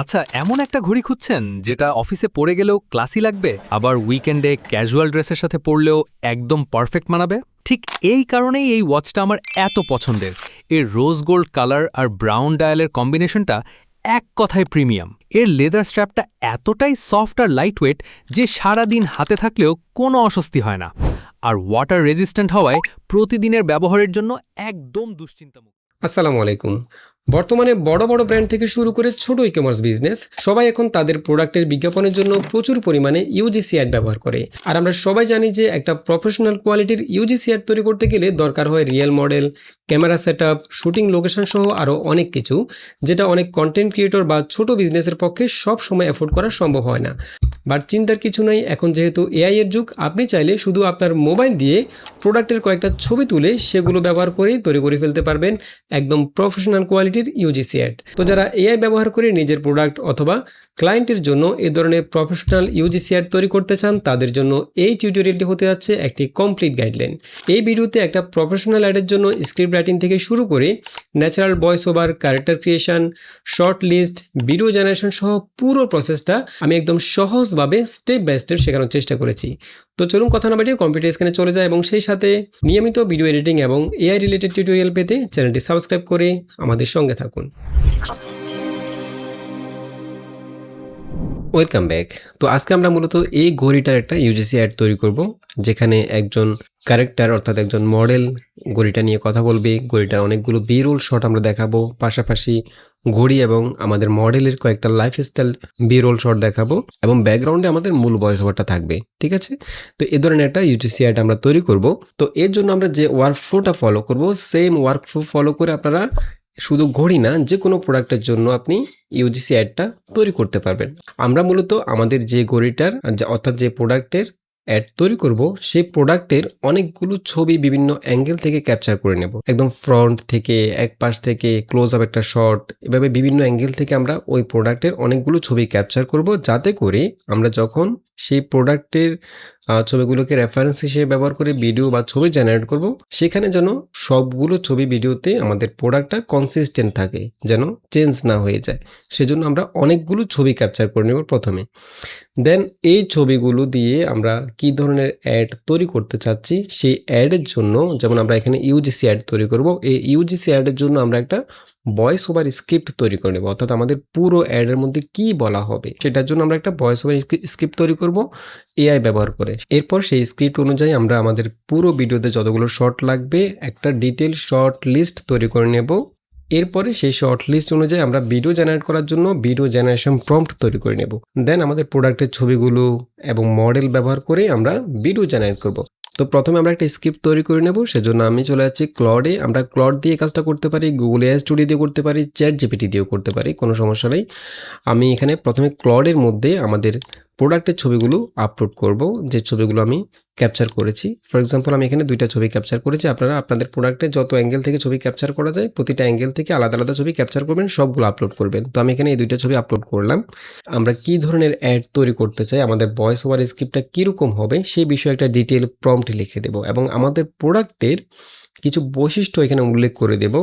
আচ্ছা, এমন একটা ঘড়ি খুঁজছেন যেটা অফিসে পরে গেলেও ক্লাসি লাগবে, আবার উইকেন্ডে ক্যাজুয়াল ড্রেসের সাথে পরলেও একদম পারফেক্ট মানাবে? ঠিক এই কারণেই এই ওয়াচটা আমার এত পছন্দের। এর রোজ গোল্ড কালার আর ব্রাউন ডায়ালের কম্বিনেশনটা এক কথায় প্রিমিয়াম। এর লেদার স্ট্র্যাপটা এতটাই সফট আর লাইটওয়েট যে সারাদিন হাতে থাকলেও কোনো অস্বস্তি হয় না। আর ওয়াটার রেজিস্ট্যান্ট হওয়ায় প্রতিদিনের ব্যবহারের জন্য একদম দুশ্চিন্তামুক্ত। আসসালামু আলাইকুম। বর্তমানে বড় বড় ব্র্যান্ড থেকে শুরু করে ছোট ই কমার্স বিজনেস সবাই এখন তাদের প্রোডাক্টের বিজ্ঞাপনের জন্য প্রচুর পরিমাণে ইউজিসি অ্যাড ব্যবহার করে। আর আমরা সবাই জানি যে একটা প্রফেশনাল কোয়ালিটির ইউজিসি অ্যাড তৈরি করতে গেলে দরকার হয় real model, camera setup, shooting location সহ আরও অনেক কিছু, যেটা অনেক কন্টেন্ট ক্রিয়েটর বা ছোট বিজনেসের পক্ষে সব সময় অ্যাফোর্ড করা সম্ভব হয় না। বাট চিন্তার কিছু নাই, এখন যেহেতু এআই এর যুগ, আপনি চাইলে শুধু আপনার মোবাইল দিয়ে প্রোডাক্টের কয়েকটা ছবি তুলে সেগুলো ব্যবহার করেই তৈরি করে ফেলতে পারবেন একদম প্রফেশনাল কোয়ালিটির ইউজিসি অ্যাড। তো যারা এআই ব্যবহার করে নিজের প্রোডাক্ট অথবা ক্লায়েন্টের জন্য এ ধরনের প্রফেশনাল ইউজিসি অ্যাড তৈরি করতে চান, তাদের জন্য এই টিউটোরিয়ালটি হতে যাচ্ছে একটি কমপ্লিট গাইডলাইন। এই ভিডিওতে একটা প্রফেশনাল অ্যাডের জন্য স্ক্রিপ্ট রাইটিং থেকে শুরু করে natural voice over, character creation, short list, video generation সহ পুরো প্রসেসটা আমি একদম সহজভাবে স্টেপ বাই স্টেপ শেখানোর চেষ্টা করেছি। তো চলুন কথা না বাড়িয়ে কম্পিউটার স্ক্রিনে চলে যায় এবং সেই সাথে নিয়মিত ভিডিও এডিটিং এবং এআই রিলেটেড টিউটোরিয়াল পেতে চ্যানেলটি সাবস্ক্রাইব করে আমাদের সঙ্গে থাকুন। Welcome back. তো আজকে আমরা মূলত এই ঘড়িটার একটা ইউজিসি অ্যাড তৈরি করব, যেখানে একজন ক্যারেক্টার অর্থাৎ একজন মডেল ঘড়িটা নিয়ে কথা বলবে। ঘড়িটার অনেকগুলো বিরল শট আমরা দেখাবো, পাশাপাশি ঘড়ি এবং আমাদের মডেলের কয়েকটা লাইফস্টাইল বিরল শট দেখাবো এবং ব্যাকগ্রাউন্ডে আমাদের মূল ভয়েস ওভারটা থাকবে। ঠিক আছে, তো এ ধরনের একটা ইউজিসি অ্যাড আমরা তৈরি করব। তো এর জন্য আমরা যে ওয়ার্কফ্লোটা ফলো করব, সেম ওয়ার্কফ্লো ফলো করে আপনারা শুধু ঘড়ি না, যে কোনো প্রোডাক্টের জন্য আপনি ইউজিসি অ্যাডটা তৈরি করতে পারবেন। আমরা মূলত আমাদের যে ঘড়িটার অর্থাৎ যে প্রোডাক্টের অ্যাড তৈরি করব, সেই প্রোডাক্টের অনেকগুলো ছবি বিভিন্ন অ্যাঙ্গেল থেকে ক্যাপচার করে নেব। একদম ফ্রন্ট থেকে, এক পাশ থেকে, ক্লোজ আপ একটা শট, এভাবে বিভিন্ন অ্যাঙ্গেল থেকে আমরা ওই প্রোডাক্টের অনেকগুলো ছবি ক্যাপচার করব, যাতে করে আমরা যখন সেই প্রোডাক্টের ছবিগুলোকে রেফারেন্স হিসেবে ব্যবহার করে ভিডিও বা ছবি জেনারেট করব, সেখানে যেন সবগুলো ছবি ভিডিওতে আমাদের প্রোডাক্টটা কনসিস্টেন্ট থাকে, যেন চেঞ্জ না হয়ে যায়। সেজন্য আমরা অনেকগুলো ছবি ক্যাপচার করে নেব প্রথমে। দেন এই ছবিগুলো দিয়ে আমরা কি ধরনের অ্যাড তৈরি করতে চাচ্ছি, সেই অ্যাডের জন্য, যেমন আমরা এখানে ইউজিসি অ্যাড তৈরি করব, এই ইউজিসি অ্যাডের জন্য আমরা একটা ভয়েস ওভার স্ক্রিপ্ট তৈরি করে নেব। অর্থাৎ আমাদের পুরো অ্যাডের মধ্যে কি বলা হবে সেটার জন্য আমরা একটা ভয়েস ওভার স্ক্রিপ্ট তৈরি করব এআই ব্যবহার করে। এরপর সেই স্ক্রিপ্ট অনুযায়ী আমরা আমাদের পুরো ভিডিওতে যতগুলো শর্ট লাগবে একটা ডিটেল শর্ট লিস্ট তৈরি করে নেব। এরপরে সেই শর্ট লিস্ট অনুযায়ী আমরা ভিডিও জেনারেট করার জন্য ভিডিও জেনারেশন প্রম্পট তৈরি করে নেব। দেন আমাদের প্রোডাক্টের ছবিগুলো এবং মডেল ব্যবহার করে আমরা ভিডিও জেনারেট করব। তো প্রথমে আমরা একটা স্ক্রিপ্ট তৈরি করে নেব। সেজন্য আমি চলে যাচ্ছি ক্লডে। আমরা ক্লড দিয়ে কাজটা করতে পারি, গুগল এআই স্টুডিও দিয়ে করতে পারি, চ্যাট জিপিটি দিয়েও করতে পারি, কোনো সমস্যা নেই। আমি এখানে প্রথমে ক্লডের মধ্যে আমাদের প্রোডাক্টের ছবিগুলো আপলোড করব, যে ছবিগুলো আমি ক্যাপচার করেছি। ফর এক্সাম্পল আমি এখানে 2টা ছবি ক্যাপচার করেছি। আপনারা আপনাদের প্রোডাক্টে যত অ্যাঙ্গেল থেকে ছবি ক্যাপচার করা যায়, প্রতিটা অ্যাঙ্গেল থেকে আলাদা আলাদা ছবি ক্যাপচার করবেন, সবগুলো আপলোড করবেন। তো আমি এখানে এই 2টা ছবি আপলোড করলাম। আমরা কি ধরনের অ্যাড তৈরি করতে চাই, আমাদের ভয়েস ওভার স্ক্রিপ্টটা কীরকম হবে, সেই বিষয়ে একটা ডিটেল প্রম্পট লিখে দেব এবং আমাদের প্রোডাক্টের কিছু বৈশিষ্ট্য এখানে উল্লেখ করে দেব,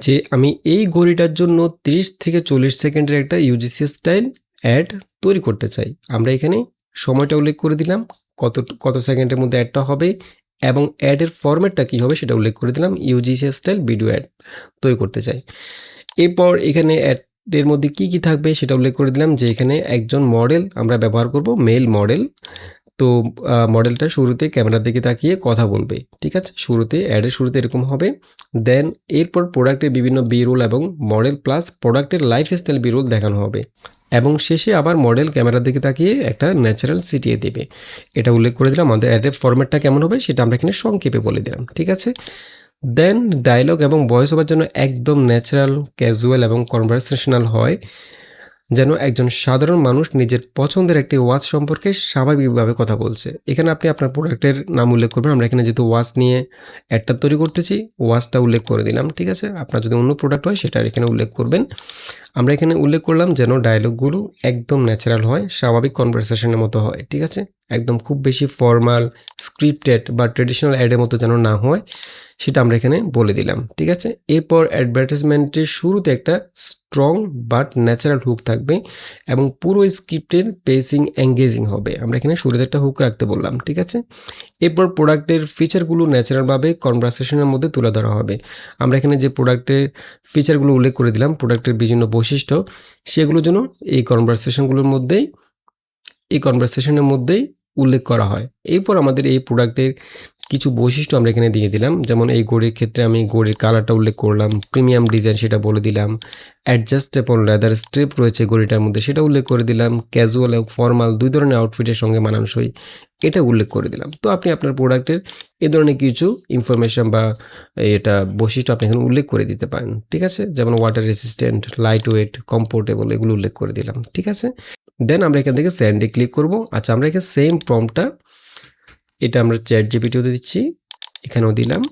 যে আমি এই ঘড়িটার জন্য 30 থেকে 40 সেকেন্ডের একটা ইউজিসি স্টাইল অ্যাড তৈরি করতে চাই। আমরা এখানে সময়টা উল্লেখ করে দিলাম, কত সেকেন্ডের মধ্যে অ্যাডটা হবে এবং অ্যাডের ফরম্যাটটা কী হবে সেটা উল্লেখ করে দিলাম। ইউজিসি স্টাইল ভিডিও অ্যাড তৈরি করতে চাই। এরপর এখানে অ্যাডের মধ্যে কি কি থাকবে সেটা উল্লেখ করে দিলাম, যে এখানে একজন মডেল আমরা ব্যবহার করব, মেল মডেল। তো মডেলটা শুরুতে ক্যামেরার দিকে তাকিয়ে কথা বলবে। ঠিক আছে, শুরুতে অ্যাডের শুরুতে এরকম হবে। দেন এরপর প্রোডাক্টের বিভিন্ন বিরোল এবং মডেল প্লাস প্রোডাক্টের লাইফস্টাইল বিরোল দেখানো হবে এবং শেষে আবার মডেল ক্যামেরার দিকে তাকিয়ে একটা ন্যাচারাল সিটিয়ে দেবে। এটা উল্লেখ করে দিলাম। আমাদের অ্যাডের ফরম্যাটটা কেমন হবে সেটা আমরা এখানে সংক্ষেপে বলে দিলাম। ঠিক আছে, দেন ডায়লগ এবং ভয়েস ওভার যেন একদম ন্যাচারাল, ক্যাজুয়াল এবং কনভারসেশনাল হয়, যেন একজন সাধারণ মানুষ নিজের পছন্দের একটি ওয়াচ সম্পর্কে স্বাভাবিকভাবে কথা বলছে। এখানে আপনি আপনার প্রোডাক্টের নাম উল্লেখ করবেন। আমরা এখানে যেহেতু ওয়াচ নিয়ে অ্যাডটা তৈরি করতেছি, ওয়াচটা উল্লেখ করে দিলাম। ঠিক আছে, আপনার যদি অন্য প্রোডাক্ট হয় সেটা এখানে উল্লেখ করবেন। আমরা এখানে উল্লেখ করলাম যেন ডায়লগগুলো একদম ন্যাচারাল হয়, স্বাভাবিক কনভারসেশনের মতো হয়। ঠিক আছে, একদম খুব বেশি ফর্মাল, স্ক্রিপ্টেড বা ট্রেডিশনাল অ্যাডের মতো যেন না হয়, সেটা আমরা এখানে বলে দিলাম, ঠিক আছে। এরপর অ্যাডভার্টাইজমেন্টের শুরুতে একটা স্ট্রং বাট ন্যাচারাল হুক থাকবে এবং পুরো স্ক্রিপ্টের পেসিং এঙ্গেজিং হবে। আমরা এখানে শুরুতে একটা হুক রাখতে বললাম, ঠিক আছে। এরপর প্রোডাক্টের ফিচারগুলো ন্যাচারালভাবে কনভারসেশনের মধ্যে তুলে ধরা হবে। আমরা এখানে যে প্রোডাক্টের ফিচারগুলো উল্লেখ করে দিলাম, প্রোডাক্টের বিভিন্ন বৈশিষ্ট্য, সেগুলো যেন এই কনভারসেশনের মধ্যেই উল্লেখ করা হয়। এরপর আমাদের এই প্রোডাক্টের কিছু বৈশিষ্ট্য আমরা এখানে দিয়ে দিলাম, যেমন এই ঘড়ির ক্ষেত্রে আমি ঘড়ির কালারটা উল্লেখ করলাম, প্রিমিয়াম ডিজাইন সেটা বলে দিলাম, অ্যাডজাস্টেবল লেদার স্ট্রিপ রয়েছে ঘড়িটার মধ্যে সেটা উল্লেখ করে দিলাম, ক্যাজুয়াল এবং ফর্মাল দুই ধরনের আউটফিটের সঙ্গে মানানসই এটা উল্লেখ করে দিলাম। তো আপনি আপনার প্রোডাক্টের এ ধরনের কিছু ইনফরমেশন বা এটা বৈশিষ্ট্য আপনি এখানে উল্লেখ করে দিতে পারেন, ঠিক আছে। যেমন water resistant, light weight, comfortable, এগুলো উল্লেখ করে দিলাম, ঠিক আছে। দেন আমরা এখান থেকে সেন্ডে ক্লিক করব। আচ্ছা, আমরা এখানে সেম প্রম্পটটা এটা আমরা চ্যাট জিপিটিতে দিচ্ছি, এখানেও দিলাম,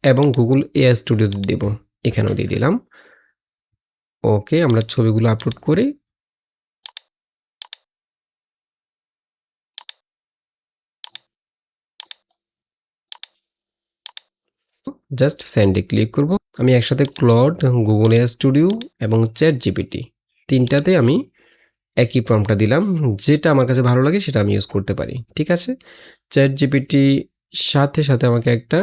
এবং গুগল এআই স্টুডিওতে দেব, এখানেও দিয়ে দিলাম। ওকে, আমরা ছবিগুলো আপলোড করে জাস্ট সেন্ডে ক্লিক করব। আমি একসাথে ক্লড, গুগল এআই স্টুডিও এবং চ্যাট জিপিটি তিনটাতে আমি একই প্রম্পটটা দিলাম, যেটা আমার কাছে ভালো লাগে সেটা আমি ইউজ করতে পারি, ঠিক আছে। চ্যাট জিপিটি সাথে সাথে আমাকে একটা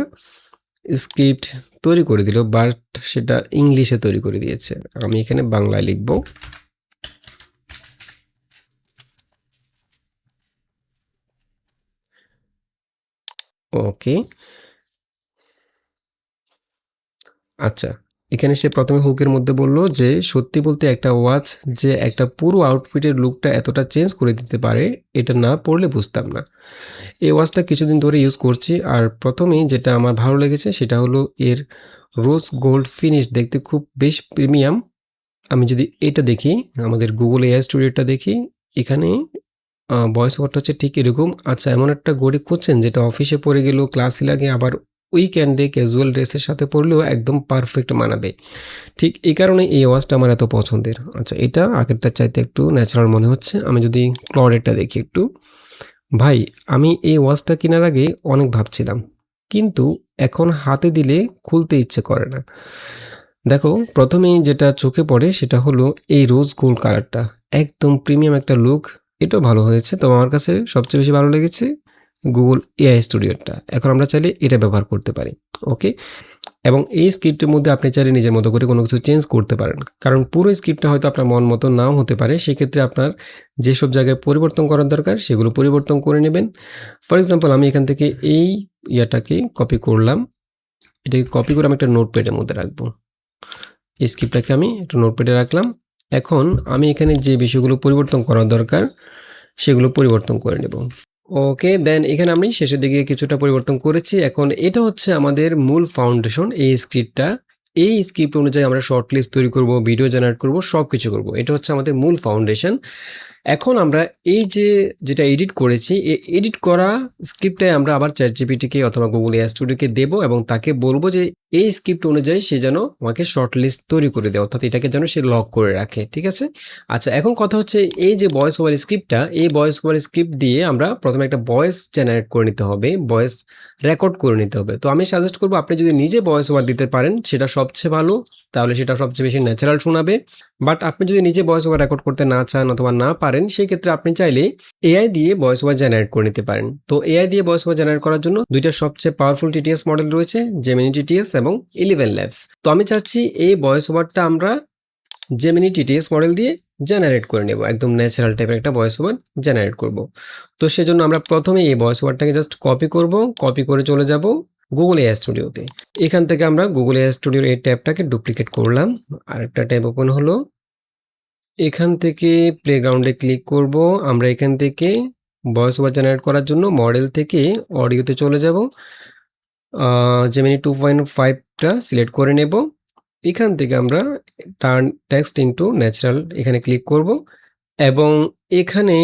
স্ক্রিপ্ট তৈরি করে দিল, বাট সেটা ইংলিশে তৈরি করে দিয়েছে। আমি এখানে বাংলায় লিখব। ওকে, আচ্ছা, এখানে সে প্রথমে হুকের মধ্যে বলল যে সত্যি বলতে একটা ওয়াচ যে একটা পুরো আউটফিটের লুকটা এতটা চেঞ্জ করে দিতে পারে, এটা না পড়লে বুঝতাম না। এই ওয়াচটা কিছুদিন ধরে ইউজ করছি, আর প্রথমেই যেটা আমার ভালো লেগেছে সেটা হলো এর রোজ গোল্ড ফিনিশ, দেখতে খুব বেশ প্রিমিয়াম। আমি যদি এটা দেখি, আমাদের গুগল এআই স্টুডিওটা দেখি, এখানে ভয়েস ওভারটা হচ্ছে ঠিক এরকম। আচ্ছা, এমন একটা ঘড়ি খুঁজছেন যেটা অফিসে পরে গেলেও ক্লাসি লাগে, আবার উইকেন্ডে ক্যাজুয়াল ড্রেসের সাথে পরলেও একদম পারফেক্ট মানাবে। ঠিক এই কারণে এই ওয়াচটা আমার এত পছন্দের। আচ্ছা, এটা আগেরটার চাইতে একটু ন্যাচারাল মনে হচ্ছে। আমি যদি ক্লডেরটা দেখি একটু, ভাই আমি এই ওয়াচটা কেনার আগে অনেক ভাবছিলাম, কিন্তু এখন হাতে দিলে খুলতে ইচ্ছে করে না। দেখো, প্রথমেই যেটা চোখে পড়ে সেটা হলো এই রোজ গোল্ড কালারটা, একদম প্রিমিয়াম একটা লুক। এটাও ভালো হয়েছে, তবে আমার কাছে সবচেয়ে বেশি ভালো লেগেছে গুগল এআই স্টুডিওটা। এখন আমরা চাইলে এটা ব্যবহার করতে পারি, ওকে। এবং এই স্ক্রিপ্টের মধ্যে আপনি চাইলে নিজের মতো করে কোনো কিছু চেঞ্জ করতে পারেন, কারণ পুরো স্ক্রিপ্টটা হয়তো আপনার মন মতো নাও হতে পারে। সেক্ষেত্রে আপনার যেসব জায়গায় পরিবর্তন করার দরকার সেগুলো পরিবর্তন করে নেবেন। ফর এক্সাম্পল, আমি এখান থেকে এই ইয়াটাকে কপি করলাম, এটাকে কপি করে আমি একটা নোটপ্যাডের মধ্যে রাখবো। এই স্ক্রিপ্টটাকে আমি একটা নোটপ্যাডে রাখলাম। এখন আমি এখানে যে বিষয়গুলো পরিবর্তন করার দরকার সেগুলো পরিবর্তন করে নেব। ওকে, দেন এখানে আমি শেষের দিকে কিছুটা পরিবর্তন করেছি। এখন এটা হচ্ছে আমাদের মূল ফাউন্ডেশন, এই স্ক্রিপ্টটা। এই স্ক্রিপ্ট অনুযায়ী আমরা শর্ট লিস্ট তৈরি করব, ভিডিও জেনারেট করব, সব কিছু করব। এটা হচ্ছে আমাদের মূল ফাউন্ডেশন। এখন আমরা এই যেটা এডিট করেছি, এই এডিট করা স্ক্রিপ্টটাই আমরা আবার চ্যাট জিপিটিকে অথবা গুগল এআই স্টুডিওকে দেবো এবং তাকে বলবো যে এই স্ক্রিপ্ট অনুযায়ী সে যেন আমাকে শর্ট লিস্ট তৈরি করে দেয়, অর্থাৎ এটাকে যেন সে লক করে রাখে, ঠিক আছে। আচ্ছা, এখন কথা হচ্ছে এই যে ভয়েস ওভার স্ক্রিপ্টটা, এই ভয়েস ওভার স্ক্রিপ্ট দিয়ে আমরা প্রথমে একটা ভয়েস জেনারেট করে নিতে হবে, ভয়েস রেকর্ড করে নিতে হবে। তো আমি সাজেস্ট করবো আপনি যদি নিজে ভয়েস ওভার দিতে পারেন সেটা সবচেয়ে ভালো, তাহলে সেটা সবচেয়ে বেশি ন্যাচারাল শোনাবে। বাট আপনি যদি নিজে ভয়েস ওভার রেকর্ড করতে না চান অথবা না পারেন, সেই ক্ষেত্রে আপনি চাইলে এআই দিয়ে ভয়েস ওভার জেনারেট করে নিতে পারেন। তো এআই দিয়ে ভয়েস ওভার জেনারেট করার জন্য দুইটা সবচেয়ে পাওয়ারফুল টিটিএস মডেল রয়েছে, জেমিনি টিটিএস এবং 11 ল্যাবস। তো আমি চাচ্ছি এই ভয়েস ওভারটা আমরা জেমিনি টিটিএস মডেল দিয়ে জেনারেট করে নেব, একদম ন্যাচারাল টাইপের একটা ভয়েস ওভার জেনারেট করব। তো সেজন্য আমরা প্রথমে এই ভয়েস ওভারটাকে জাস্ট কপি করব, কপি করে চলে যাব গুগল এআই স্টুডিওতে। এখান থেকে আমরা গুগল এআই স্টুডিওর এই ট্যাবটাকে ডুপ্লিকেট করলাম, আরেকটা ট্যাব ওপেন হলো। এখান থেকে প্লেগ্রাউন্ডে ক্লিক করব। আমরা এখান থেকে ভয়েস ওভার জেনারেট করার জন্য মডেল থেকে অডিওতে চলে যাব, জেমিনি 2.5টা সিলেক্ট করে নেব। এখান থেকে আমরা টার্ন টেক্সট ইনটু ন্যাচারাল এখানে ক্লিক করব এবং এখানে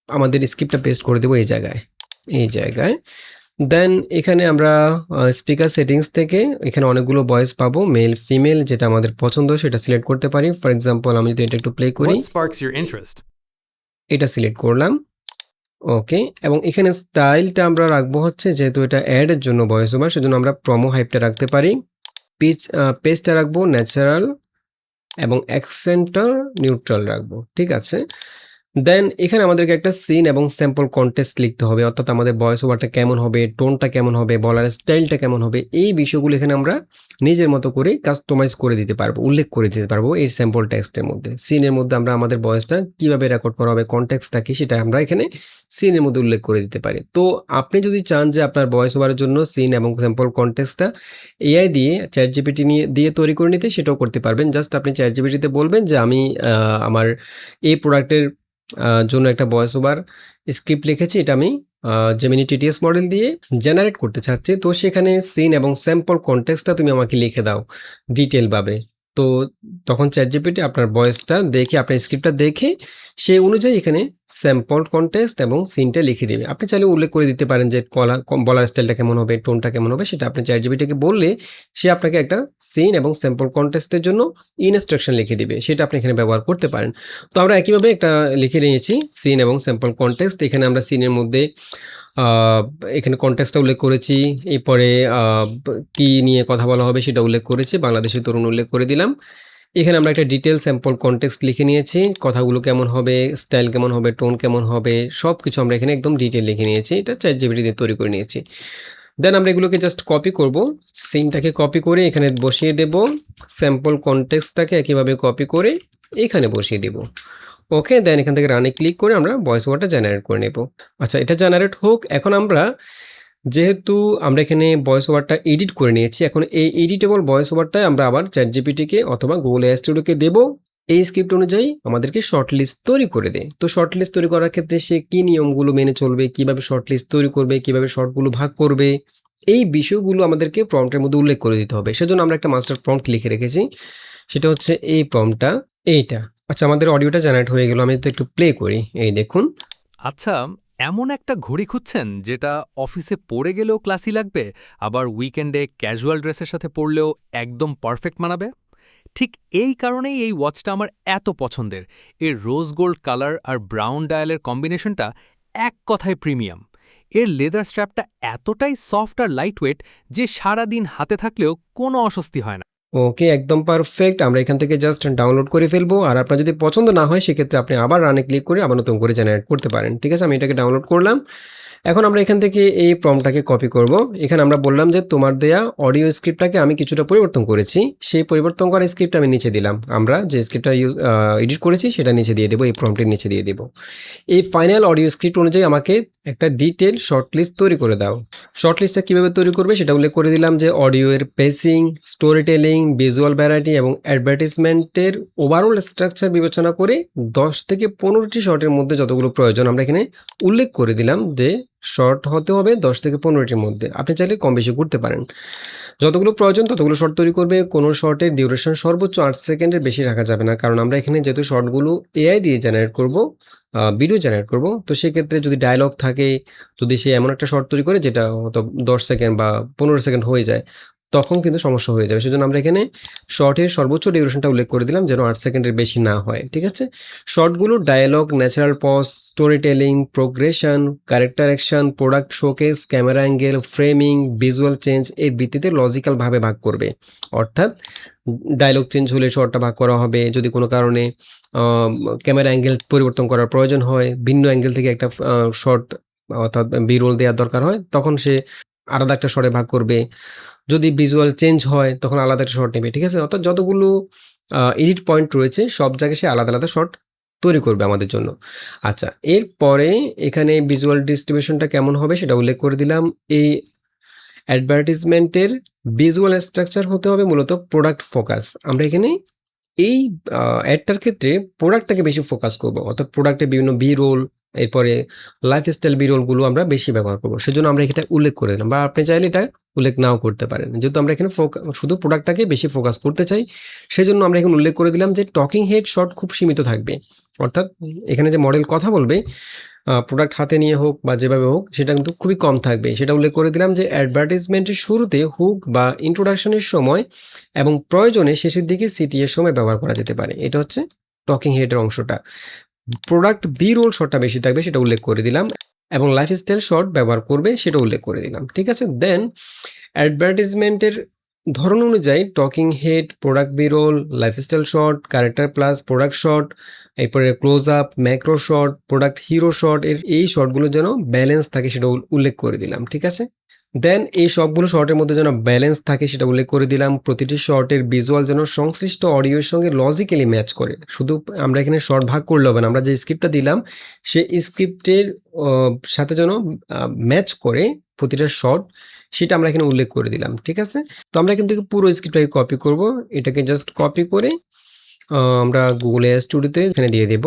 আমাদের স্ক্রিপ্টটা পেস্ট করে দেবো এই জায়গায়। দেন এখানে আমরা স্পিকার সেটিংস থেকে এখানে অনেকগুলো ভয়েস পাবো, মেল ফিমেল, যেটা আমাদের পছন্দ সেটা সিলেক্ট করতে পারি। ফর এক্সাম্পল, আমি যদি এটা একটু প্লে করি, What sparks your interest? এটা সিলেক্ট করলাম। ওকে, এবং এখানে স্টাইলটা আমরা রাখবো হচ্ছে, যেহেতু এটা অ্যাডের জন্য ভয়েস ওভার, সেজন্য আমরা প্রোমো হাইপটা রাখতে পারি। পেজটা রাখবো ন্যাচারাল এবং অ্যাকসেন্টটা নিউট্রাল রাখবো, ঠিক আছে। দেন এখানে আমাদেরকে একটা সিন এবং স্যাম্পল কন্টেস্ট লিখতে হবে, অর্থাৎ আমাদের ভয়েস ওভারটা কেমন হবে, টোনটা কেমন হবে, বলার স্টাইলটা কেমন হবে, এই বিষয়গুলো এখানে আমরা নিজের মতো করে কাস্টমাইজ করে দিতে পারবো, উল্লেখ করে দিতে পারবো এই স্যাম্পল টেক্সটের মধ্যে। সিনের মধ্যে আমরা আমাদের ভয়েসটা কিভাবে রেকর্ড করা হবে, কন্টেক্সটটা কি, সেটা আমরা এখানে সিনের মধ্যে উল্লেখ করে দিতে পারি। তো আপনি যদি চান যে আপনার ভয়েস ওভারের জন্য সিন এবং স্যাম্পল কন্টেক্সটটা এআই দিয়ে চ্যাট জিপিটি দিয়ে তৈরি করে নিতে, সেটাও করতে পারবেন। জাস্ট আপনি চ্যাট জিপিটিতে বলবেন যে আমি আমার এই প্রোডাক্টের জন্য একটা ভয়েস ওভার স্ক্রিপ্ট লিখেছি, এটা আমি জেমিনি টিটিএস মডেল দিয়ে জেনারেট করতে চাচ্ছি, তো সেখানে সিন এবং স্যাম্পল কন্টেক্সটটা তুমি আমাকে লিখে দাও ডিটেলভাবে। তো তখন চ্যাট জিপিটি আপনার ভয়েসটা দেখে, আপনার স্ক্রিপ্টটা দেখে সেই অনুযায়ী এখানে স্যাম্পল কন্টেক্সট এবং সিনটা লিখে দেবে। আপনি চাইলে উল্লেখ করে দিতে পারেন যে বলার স্টাইলটা কেমন হবে, টোনটা কেমন হবে, সেটা আপনি চ্যাট জিপিটিকে বললে সে আপনাকে একটা সিন এবং স্যাম্পল কন্টেক্সটের জন্য ইনস্ট্রাকশন লিখে দিবে, সেটা আপনি এখানে ব্যবহার করতে পারেন। তো আমরা একইভাবে একটা লিখে নিয়েছি সিন এবং স্যাম্পল কন্টেক্সট। এখানে আমরা সিনের মধ্যে এখানে কন্টেক্সটটা উল্লেখ করেছি, এরপরে কি নিয়ে কথা বলা হবে সেটা উল্লেখ করেছি, বাংলাদেশি তরুণ উল্লেখ করে দিলাম। এখানে আমরা একটা ডিটেল স্যাম্পল কন্টেক্সট লিখে নিয়েছি, কথাগুলো কেমন হবে, স্টাইল কেমন হবে, টোন কেমন হবে, সব কিছু আমরা এখানে একদম ডিটেল লিখে নিয়েছি, এটা চ্যাট জিপিটি দিয়ে তৈরি করে নিয়েছি। দেন আমরা এগুলোকে জাস্ট কপি করব, সিনটাকে কপি করে এখানে বসিয়ে দেব, স্যাম্পল কন্টেক্সটটাকে একইভাবে কপি করে এখানে বসিয়ে দেব। ওকে, দেন এখান থেকে রানে ক্লিক করে আমরা ভয়েস ওভারটা জেনারেট করে নেব। আচ্ছা, এটা জেনারেট হোক। এখন আমরা যেহেতু আমরা এখানে ভয়েস ওভারটা এডিট করে নিয়েছি, এখন এই এডিটেবল ভয়েস ওভারটাই আমরা আবার চ্যাট জিপিটিকে অথবা গুগল এআই স্টুডিওকে দেব, এই স্ক্রিপ্ট অনুযায়ী আমাদেরকে শর্ট লিস্ট তৈরি করে দেয়। তো শর্ট লিস্ট তৈরি করার ক্ষেত্রে সে কী নিয়মগুলো মেনে চলবে, কিভাবে শর্ট লিস্ট তৈরি করবে, কিভাবে শর্টগুলো ভাগ করবে, এই বিষয়গুলো আমাদেরকে প্রম্পটের মধ্যে উল্লেখ করে দিতে হবে। সেজন্য আমরা একটা মাস্টার প্রম্পট লিখে রেখেছি, সেটা হচ্ছে এই প্রম্পটটা, এইটা। আচ্ছা, আমাদের অডিওটা জেনারেট হয়ে গেল, আমি তো একটু প্লে করি, এই দেখুন। আচ্ছা, এমন একটা ঘড়ি খুঁজছেন যেটা অফিসে পরে গেলেও ক্লাসি লাগবে, আবার উইকেন্ডে ক্যাজুয়াল ড্রেসের সাথে পরলেও একদম পারফেক্ট মানাবে? ঠিক এই কারণেই এই ওয়াচটা আমার এত পছন্দের। এর রোজ গোল্ড কালার আর ব্রাউন ডায়ালের কম্বিনেশনটা এক কথায় প্রিমিয়াম। এর লেদার স্ট্র্যাপটা এতটাই সফট আর লাইটওয়েট যে সারাদিন হাতে থাকলেও কোনো অস্বস্তি হয় না। ওকে, একদম পারফেক্ট। আমরা এখান থেকে জাস্ট ডাউনলোড করে ফেলবো, আর আপনার যদি পছন্দ না হয় সেক্ষেত্রে আপনি আবার রানে ক্লিক করে আবার নতুন করে জেনারেট করতে পারেন। ঠিক আছে, আমি এটাকে ডাউনলোড করলাম। এখন আমরা এখান থেকে এই প্রম্পটটাকে কপি করব। এখানে আমরা বললাম যে তোমার দেয়া অডিও স্ক্রিপ্টটাকে আমি কিছুটা পরিবর্তন করেছি, সেই পরিবর্তন করা স্ক্রিপ্ট আমি নিচে দিলাম। আমরা যে স্ক্রিপ্টটা এডিট করেছি সেটা নিচে দিয়ে দেবো, এই প্রম্পটের নিচে দিয়ে দেবো। এই ফাইনাল অডিও স্ক্রিপ্ট অনুযায়ী আমাকে একটা ডিটেল শর্ট লিস্ট তৈরি করে দাও। শর্ট লিস্টটা কীভাবে তৈরি করবে সেটা উল্লেখ করে দিলাম, যে অডিওর pacing, story telling, visual variety এবং অ্যাডভার্টিজমেন্টের ওভারঅল স্ট্রাকচার বিবেচনা করে 10 থেকে 15টি শর্টের মধ্যে যতগুলো প্রয়োজন আমরা এখানে উল্লেখ করে দিলাম, যে শর্ট হতে হবে 10 থেকে 15টির মধ্যে। আপনি চাইলে কম বেশি করতে পারেন, যতগুলো প্রয়োজন ততগুলো শর্ট তৈরি করবে। কোনো শর্টের ডিউরেশন সর্বোচ্চ 8 সেকেন্ডের বেশি রাখা যাবে না, কারণ আমরা এখানে যেহেতু শর্টগুলো এআই দিয়ে জেনারেট করব, ভিডিও জেনারেট করব, তো সেক্ষেত্রে যদি ডায়লগ থাকে, যদি সে এমন একটা শর্ট তৈরি করে যেটা হয়তো 10 সেকেন্ড বা 15 সেকেন্ড হয়ে যায়, তখন কিন্তু সমস্যা হয়ে যাবে। সেজন্য আমরা এখানে শর্টের সর্বোচ্চ ডিউরেশনটা উল্লেখ করে দিলাম, যেন 8 সেকেন্ডের বেশি না হয়। ঠিক আছে, শর্টগুলো dialogue, natural pause, story telling, progression, character action, product showcase, camera angle, framing, visual change এর ভিত্তিতে লজিক্যালভাবে ভাগ করবে। অর্থাৎ ডায়লগ চেঞ্জ হলে শর্টটা ভাগ করা হবে, যদি কোনো কারণে ক্যামেরা অ্যাঙ্গেল পরিবর্তন করার প্রয়োজন হয়, ভিন্ন অ্যাঙ্গেল থেকে একটা শর্ট অর্থাৎ বি-রোল দেওয়ার দরকার হয়, তখন সে আলাদা একটা শর্টে ভাগ করবে। যদি ভিজুয়াল চেঞ্জ হয় তখন আলাদা একটা শর্ট নেবে। ঠিক আছে, অর্থাৎ যতগুলো এডিট পয়েন্ট রয়েছে সব জায়গায় সে আলাদা আলাদা শর্ট তৈরি করবে আমাদের জন্য। আচ্ছা, এরপরে এখানে ভিজুয়াল ডিস্ট্রিবিউশনটা কেমন হবে সেটা উল্লেখ করে দিলাম। এই অ্যাডভার্টিজমেন্টের ভিজুয়াল স্ট্রাকচার হতে হবে মূলত প্রোডাক্ট ফোকাস। আমরা এখানে এই অ্যাডটার ক্ষেত্রে প্রোডাক্টটাকে বেশি ফোকাস করব, অর্থাৎ প্রোডাক্টের বিভিন্ন বি রোল, এরপরে লাইফস্টাইল বি রোলগুলো আমরা বেশি ব্যবহার করব। সেজন্য আমরা এটা উল্লেখ করে দিলাম, বা আপনি চাইলে এটা উল্লেখ নাও করতে পারেন। যেহেতু আমরা এখানে শুধু প্রোডাক্টটাকে বেশি ফোকাস করতে চাই, সেজন্য আমরা এখানে উল্লেখ করে দিলাম যে টকিং হেড শর্ট খুব সীমিত থাকবে। অর্থাৎ এখানে যে মডেল কথা বলবে, প্রোডাক্ট হাতে নিয়ে হোক বা যেভাবে হোক, সেটা কিন্তু খুবই কম থাকবে। সেটা উল্লেখ করে দিলাম যে অ্যাডভার্টিজমেন্টের শুরুতে হুক বা ইন্ট্রোডাকশনের সময় এবং প্রয়োজনে শেষের দিকে সিটিএর সময় ব্যবহার করা যেতে পারে। এটা হচ্ছে টকিং হেডের অংশটা। প্রোডাক্ট বি রোল শটটা বেশি থাকবে, সেটা উল্লেখ করে দিলাম। এবং লাইফস্টাইল শর্ট ব্যবহার করবে সেটা উল্লেখ করে দিলাম, ঠিক আছে। দেন অ্যাডভার্টাইজমেন্টের ধরন অনুযায়ী talking head, product B roll, lifestyle shot, character plus product shot, এরপরে close up, macro shot, product hero shot, এই শর্টগুলো যেন ব্যালেন্স থাকে সেটা উল্লেখ করে দিলাম, ঠিক আছে। দেন এই সবগুলো শর্টের মধ্যে যেন ব্যালেন্স থাকে সেটা উল্লেখ করে দিলাম। প্রতিটি শর্টের ভিজুয়াল যেন সংশ্লিষ্ট অডিওর সঙ্গে লজিক্যালি ম্যাচ করে। শুধু আমরা এখানে শর্ট ভাগ করলে হবে না, আমরা যে স্ক্রিপ্টটা দিলাম সেই স্ক্রিপ্টের সাথে যেন ম্যাচ করে প্রতিটা শর্ট, সেটা আমরা এখানে উল্লেখ করে দিলাম, ঠিক আছে। তো আমরা কিন্তু পুরো স্ক্রিপ্টটাকে কপি করব, এটাকে জাস্ট কপি করে আমরা গুগল এআই স্টুডিওতে এখানে দিয়ে দেব,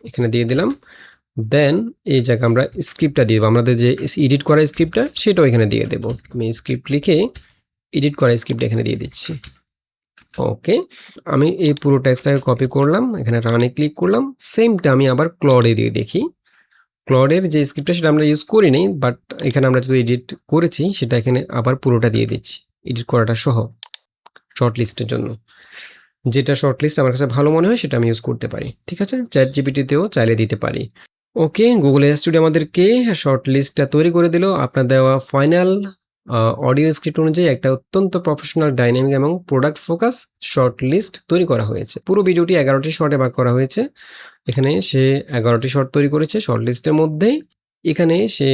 এখানে দিয়ে দিলাম। দেন এই জায়গায় আমরা স্ক্রিপ্টটা দিয়ে দেবো, আমাদের যে এডিট করা স্ক্রিপ্টটা সেটাও এখানে দিয়ে দেবো। আমি স্ক্রিপ্ট লিখে এডিট করা স্ক্রিপ্ট এখানে দিয়ে দিচ্ছি। ওকে, আমি এই পুরো টেক্সটটাকে কপি করলাম, এখানে রানে ক্লিক করলাম। সেমটা আমি আবার ক্লডে দিয়ে দেখি। ক্লডের যে স্ক্রিপ্টটা সেটা আমরা ইউজ করিনি, বাট এখানে আমরা যদি এডিট করেছি সেটা এখানে আবার পুরোটা দিয়ে দিচ্ছি, এডিট করাটা সহ শর্ট লিস্টের জন্য। যেটা শর্ট লিস্ট আমার কাছে ভালো মনে হয় সেটা আমি ইউজ করতে পারি, ঠিক আছে। চ্যাট জিপিটিতেও চাইলে দিতে পারি। ওকে, গুগল এআই স্টুডিও আমাদেরকে শর্ট লিস্টটা তৈরি করে দিল। আপনার দেওয়া ফাইনাল অডিও স্ক্রিপ্ট অনুযায়ী একটা অত্যন্ত প্রফেশনাল, ডাইনামিক এবং প্রোডাক্ট ফোকাস শর্ট লিস্ট তৈরি করা হয়েছে। পুরো ভিডিওটি 11টি শর্টে ভাগ করা হয়েছে। এখানে সে 11টি শর্ট তৈরি করেছে শর্ট লিস্টের মধ্যে। এখানে সে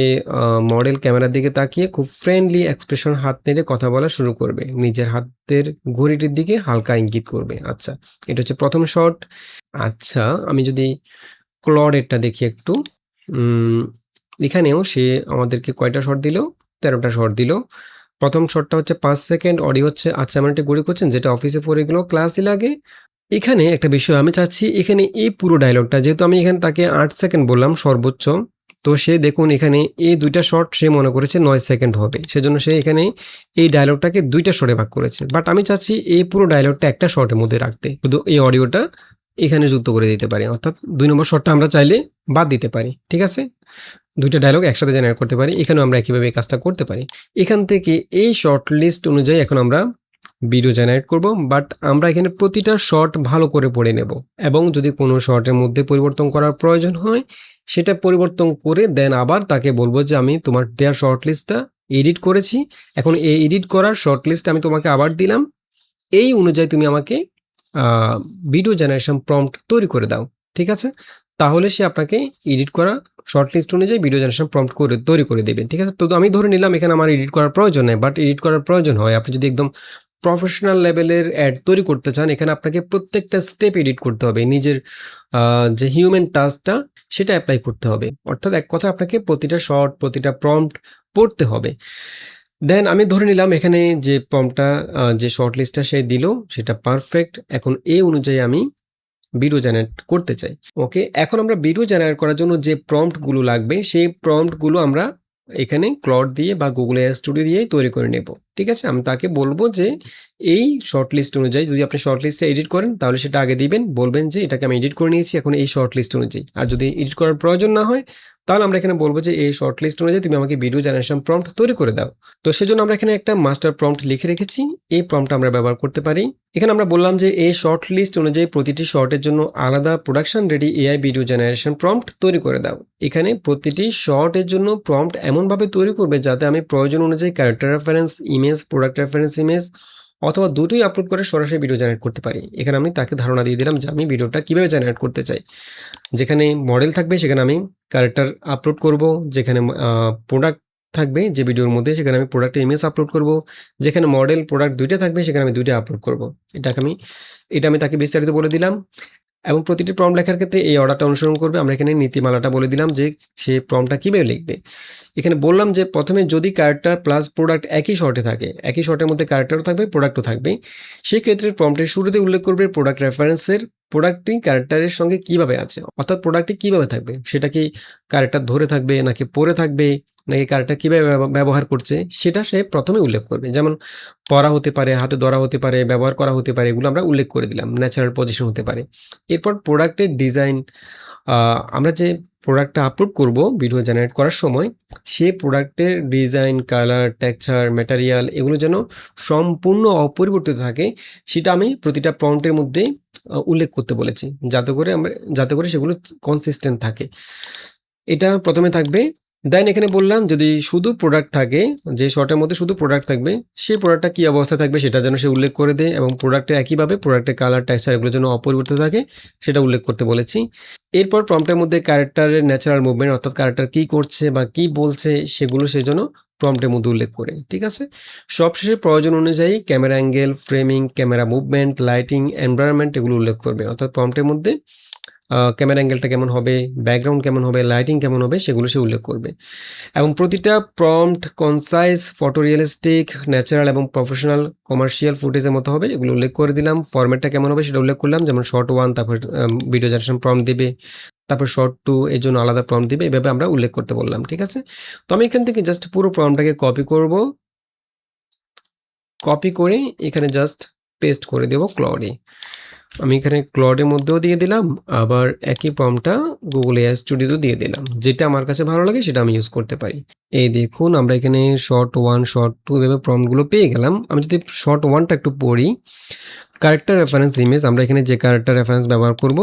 মডেল ক্যামেরার দিকে তাকিয়ে খুব ফ্রেন্ডলি এক্সপ্রেশন হাত নেড়ে কথা বলা শুরু করবে, নিজের হাতের ঘড়িটির দিকে হালকা ইঙ্গিত করবে। আচ্ছা, এটা হচ্ছে প্রথম শর্ট। আচ্ছা, আমি যদি ক্লডেরটা দেখি একটু, এখানেও সে আমাদেরকে কয়টা শর্ট দিল? 13টা শর্ট দিল। প্রথম শর্টটা হচ্ছে 5 সেকেন্ড, অডিও হচ্ছে আচ্ছা আমার একটা ঘড়ি করছেন যেটা অফিসে পরে গেলো ক্লাসই লাগে। এখানে একটা বিষয় আমি চাচ্ছি, এখানে এই পুরো ডায়লগটা যেহেতু আমি এখানে তাকে 8 সেকেন্ড বললাম সর্বোচ্চ, তো সে দেখুন এখানে এই দুইটা শর্ট সে মনে করেছে 9 সেকেন্ড হবে, সেজন্য সে এখানে এই ডায়লগটাকে দুইটা শর্টে ভাগ করেছে। বাট আমি চাচ্ছি এই পুরো ডায়লগটা একটা শর্টের মধ্যে রাখতে, শুধু এই অডিওটা এখানে যুক্ত করে দিতে পারি, অর্থাৎ 2 নম্বর শর্টটা আমরা চাইলে বাদ দিতে পারি, ঠিক আছে। দুইটা ডায়লগ একসাথে জেনারেট করতে পারি, এখানেও আমরা একইভাবে এই কাজটা করতে পারি। এখান থেকে এই শর্ট লিস্ট অনুযায়ী এখন আমরা ভিডিও জেনারেট করব, বাট আমরা এখানে প্রতিটা শর্ট ভালো করে পড়ে নেব এবং যদি কোনো শর্টের মধ্যে পরিবর্তন করার প্রয়োজন হয় সেটা পরিবর্তন করে দেন আবার তাকে বলবো যে আমি তোমার দেওয়া শর্ট লিস্টটা এডিট করেছি, এখন এই এডিট করার শর্ট লিস্ট আমি তোমাকে আবার দিলাম, এই অনুযায়ী তুমি আমাকে ভিডিও জেনারেশন প্রম্পট তৈরি করে দাও, ঠিক আছে। তাহলে সে আপনাকে এডিট করা শর্ট লিস্ট অনুযায়ী ভিডিও জেনারেশন প্রম্পট করে তৈরি করে দেবেন, ঠিক আছে। তো আমি ধরে নিলাম এখানে আমার এডিট করার প্রয়োজন নেই, বাট এডিট করার প্রয়োজন হয়। আপনি যদি একদম প্রফেশনাল লেভেলের অ্যাড তৈরি করতে চান, এখানে আপনাকে প্রত্যেকটা স্টেপ এডিট করতে হবে, নিজের যে হিউম্যান টাচটা সেটা অ্যাপ্লাই করতে হবে, অর্থাৎ এক কথা আপনাকে প্রতিটা শর্ট প্রতিটা প্রম্পট পড়তে হবে। দেন আমি ধরে নিলাম এখানে যে প্রম্পটটা যে শর্ট লিস্টটা সে দিল সেটা পারফেক্ট, এখন এই অনুযায়ী আমি ভিডিও জেনারেট করতে চাই। ওকে, এখন আমরা ভিডিও জেনারেট করার জন্য যে প্রম্পটগুলো লাগবে সেই প্রম্পটগুলো আমরা এখানে ক্লড দিয়ে বা গুগল এআই স্টুডিও দিয়েই তৈরি করে নেব, ঠিক আছে। আমি তাকে বলবো যে এই শর্ট লিস্ট অনুযায়ী, যদি আপনি শর্ট লিস্টে এডিট করেন তাহলে সেটা আগে দিবেন, বলবেন যে এটাকে আমি এডিট করে নিয়েছি এখন এই শর্ট লিস্ট অনুযায়ী। আর যদি এডিট করার প্রয়োজন না হয় তাহলে আমরা এখানে বলবো যে এই শর্ট লিস্ট অনুযায়ী তুমি আমাকে ভিডিও জেনারেশন প্রম্পট তৈরি করে দাও। তো সেজন্য আমরা এখানে একটা মাস্টার প্রম্পট লিখে রেখেছি, এই প্রম্পটটা আমরা ব্যবহার করতে পারি। এখানে আমরা বললাম যে এই শর্ট লিস্ট অনুযায়ী প্রতিটি শর্টের জন্য আলাদা production ready AI video generation prompt তৈরি করে দাও। এখানে প্রতিটি শর্টের জন্য প্রম্পট এমনভাবে তৈরি করবে যাতে আমি প্রয়োজন অনুযায়ী character reference image, product reference image অথবা দুটোই আপলোড করে সরাসরি ভিডিও জেনারেট করতে পারি। এখানে আমি তাকে ধারণা দিয়ে দিলাম যে আমি ভিডিওটা কীভাবে জেনারেট করতে চাই। যেখানে মডেল থাকবে সেখানে আমি ক্যারেক্টার আপলোড করব, যেখানে প্রোডাক্ট থাকবে যে ভিডিওর মধ্যে সেখানে আমি প্রোডাক্টের ইমেজ আপলোড করব, যেখানে মডেল প্রোডাক্ট দুইটা থাকবে সেখানে আমি দুইটা আপলোড করব। এটা আমি তাকে বিস্তারিত বলে দিলাম এবং প্রতিটি প্রম্পট লেখার ক্ষেত্রে এই অর্ডারটা অনুসরণ করবে। আমরা এখানে নীতিমালাটা বলে দিলাম যে সে প্রম্পটটা কীভাবে লিখবে। এখানে বললাম যে প্রথমে যদি ক্যারেক্টার প্লাস প্রোডাক্ট একই শর্টে থাকে, একই শর্টের মধ্যে ক্যারেক্টারও থাকবে প্রোডাক্টও থাকবে, সেই ক্ষেত্রে প্রম্পটের শুরুতে উল্লেখ করবে প্রোডাক্ট রেফারেন্সের প্রোডাক্টটি ক্যারেক্টারের সঙ্গে কীভাবে আছে, অর্থাৎ প্রোডাক্টটি কীভাবে থাকবে, সেটা কি ক্যারেক্টার ধরে থাকবে নাকি পরে থাকবে নাকি ক্যারেক্টার কীভাবে ব্যবহার করছে সেটা সে প্রথমে উল্লেখ করবে। যেমন পরা হতে পারে, হাতে ধরা হতে পারে, ব্যবহার করা হতে পারে, এগুলো আমরা উল্লেখ করে দিলাম। ন্যাচারাল পজিশন হতে পারে। এরপর প্রোডাক্টের ডিজাইন, আমরা যে প্রোডাক্টটা আপলোড করব ভিডিও জেনারেট করার সময় সে প্রোডাক্টের ডিজাইন, কালার, টেক্সচার, ম্যাটেরিয়াল এগুলো যেন সম্পূর্ণ অপরিবর্তিত থাকে সেটা আমি প্রতিটা প্রম্পটের মধ্যে উল্লেখ করতে বলেছি, যাতে করে সেগুলো কনসিস্টেন্ট থাকে। এটা প্রথমে থাকবে দেন এখানে বললাম যদি শুধু প্রোডাক্ট থাকে, যে শর্টের মধ্যে শুধু প্রোডাক্ট থাকবে, সেই প্রোডাক্টটা কী অবস্থা থাকবে সেটা যেন সে উল্লেখ করে দেয়, এবং প্রোডাক্টের একইভাবে প্রোডাক্টের কালার, টেক্সচার এগুলো যেন অপরিবর্তিত থাকে সেটা উল্লেখ করতে বলেছি। এরপর প্রম্পটের মধ্যে ক্যারেক্টারের ন্যাচারাল মুভমেন্ট, অর্থাৎ ক্যারেক্টার কী করছে বা কী বলছে সেগুলো সে যেন প্রম্পটের মধ্যে উল্লেখ করে। ঠিক আছে, সবশেষে প্রয়োজন অনুযায়ী camera angle, framing, camera movement, lighting, environment এগুলো উল্লেখ করবে। অর্থাৎ প্রম্পটের মধ্যে ক্যামেরা অ্যাঙ্গেলটা কেমন হবে, ব্যাকগ্রাউন্ড কেমন হবে, লাইটিং কেমন হবে সেগুলো সে উল্লেখ করবে। এবং প্রতিটা প্রম্পট কনসাইজ, ফটোরিয়ালিস্টিক, ন্যাচারাল এবং প্রফেশনাল কমার্শিয়াল ফুটেজের মতো হবে, এগুলো উল্লেখ করে দিলাম। ফরম্যাটটা কেমন হবে সেটা উল্লেখ করলাম, যেমন শর্ট 1, তারপর ভিডিও জেনারেশন প্রম্পট দিবে, তারপর শর্ট 2 এর জন্য আলাদা প্রম্পট দিবে, এভাবে আমরা উল্লেখ করতে বললাম। ঠিক আছে, তো আমি এখান থেকে জাস্ট পুরো প্রম্পটটাকে কপি করব, কপি করে এখানে জাস্ট পেস্ট করে দেব ক্লডে। আমি এখানে ক্লডের মধ্যেও দিয়ে দিলাম, আবার একই প্রম্পটটা গুগল এআই স্টুডিওতেও দিয়ে দিলাম। যেটা আমার কাছে ভালো লাগে সেটা আমি ইউজ করতে পারি। এই দেখুন আমরা এখানে শর্ট 1, শর্ট 2 এভাবে প্রম্পটগুলো পেয়ে গেলাম। আমি যদি শর্ট 1টা একটু পড়ি, ক্যারেক্টার রেফারেন্স ইমেজ, আমরা এখানে যে ক্যারেক্টার রেফারেন্স ব্যবহার করব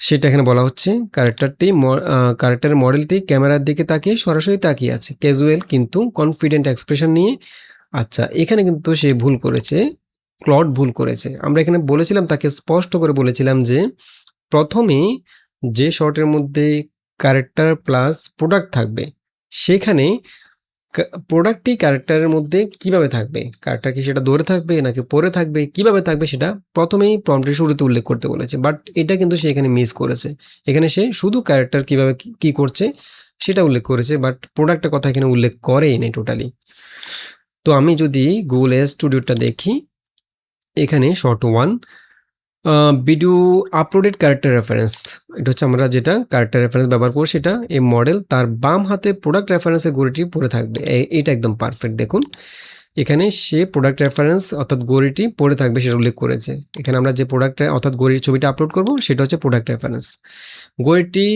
সেটা এখানে বলা হচ্ছে। ক্যারেক্টারের মডেলটি ক্যামেরার দিকে তাকিয়ে সরাসরি তাকিয়ে আছে, ক্যাজুয়াল কিন্তু কনফিডেন্ট এক্সপ্রেশন নিয়ে। আচ্ছা, এখানে কিন্তু সে ভুল করেছে, ক্লড ভুল করেছে। আমরা এখানে বলেছিলাম, তাকে স্পষ্ট করে বলেছিলাম যে প্রথমে যে শর্টের মধ্যে ক্যারেক্টার প্লাস প্রোডাক্ট থাকবে, সেখানে প্রোডাক্টটি ক্যারেক্টারের মধ্যে কিভাবে থাকবে, ক্যারেক্টার কি সেটা দৌড়ে থাকবে নাকি পরে থাকবে, কিভাবে থাকবে সেটা প্রথমেই প্রম্পটের শুরুতে উল্লেখ করতে বলেছে। বাট এটা কিন্তু সে এখানে মিস করেছে। এখানে সে শুধু ক্যারেক্টার কিভাবে কি করছে সেটা উল্লেখ করেছে, বাট প্রোডাক্টের কথা এখানে উল্লেখ করেই নেই টোটালি। তো আমি যদি গুগল এআই স্টুডিওটা দেখি, এখানে short 1 video uploaded character reference, এটা হচ্ছে আমরা যেটা ক্যারেক্টার রেফারেন্স ব্যবহার করব সেটা, এই মডেল তার বাম হাতে প্রোডাক্ট রেফারেন্সের গড়িটি পড়ে থাকবে। এটা একদম পারফেক্ট। দেখুন এখানে সে প্রোডাক্ট রেফারেন্স অর্থাৎ গড়িটি পড়ে থাকবে সেটা উল্লেখ করেছে। এখানে আমরা যে প্রোডাক্টে অর্থাৎ গড়ির ছবিটা আপলোড করব সেটা হচ্ছে প্রোডাক্ট রেফারেন্স। গড়িটি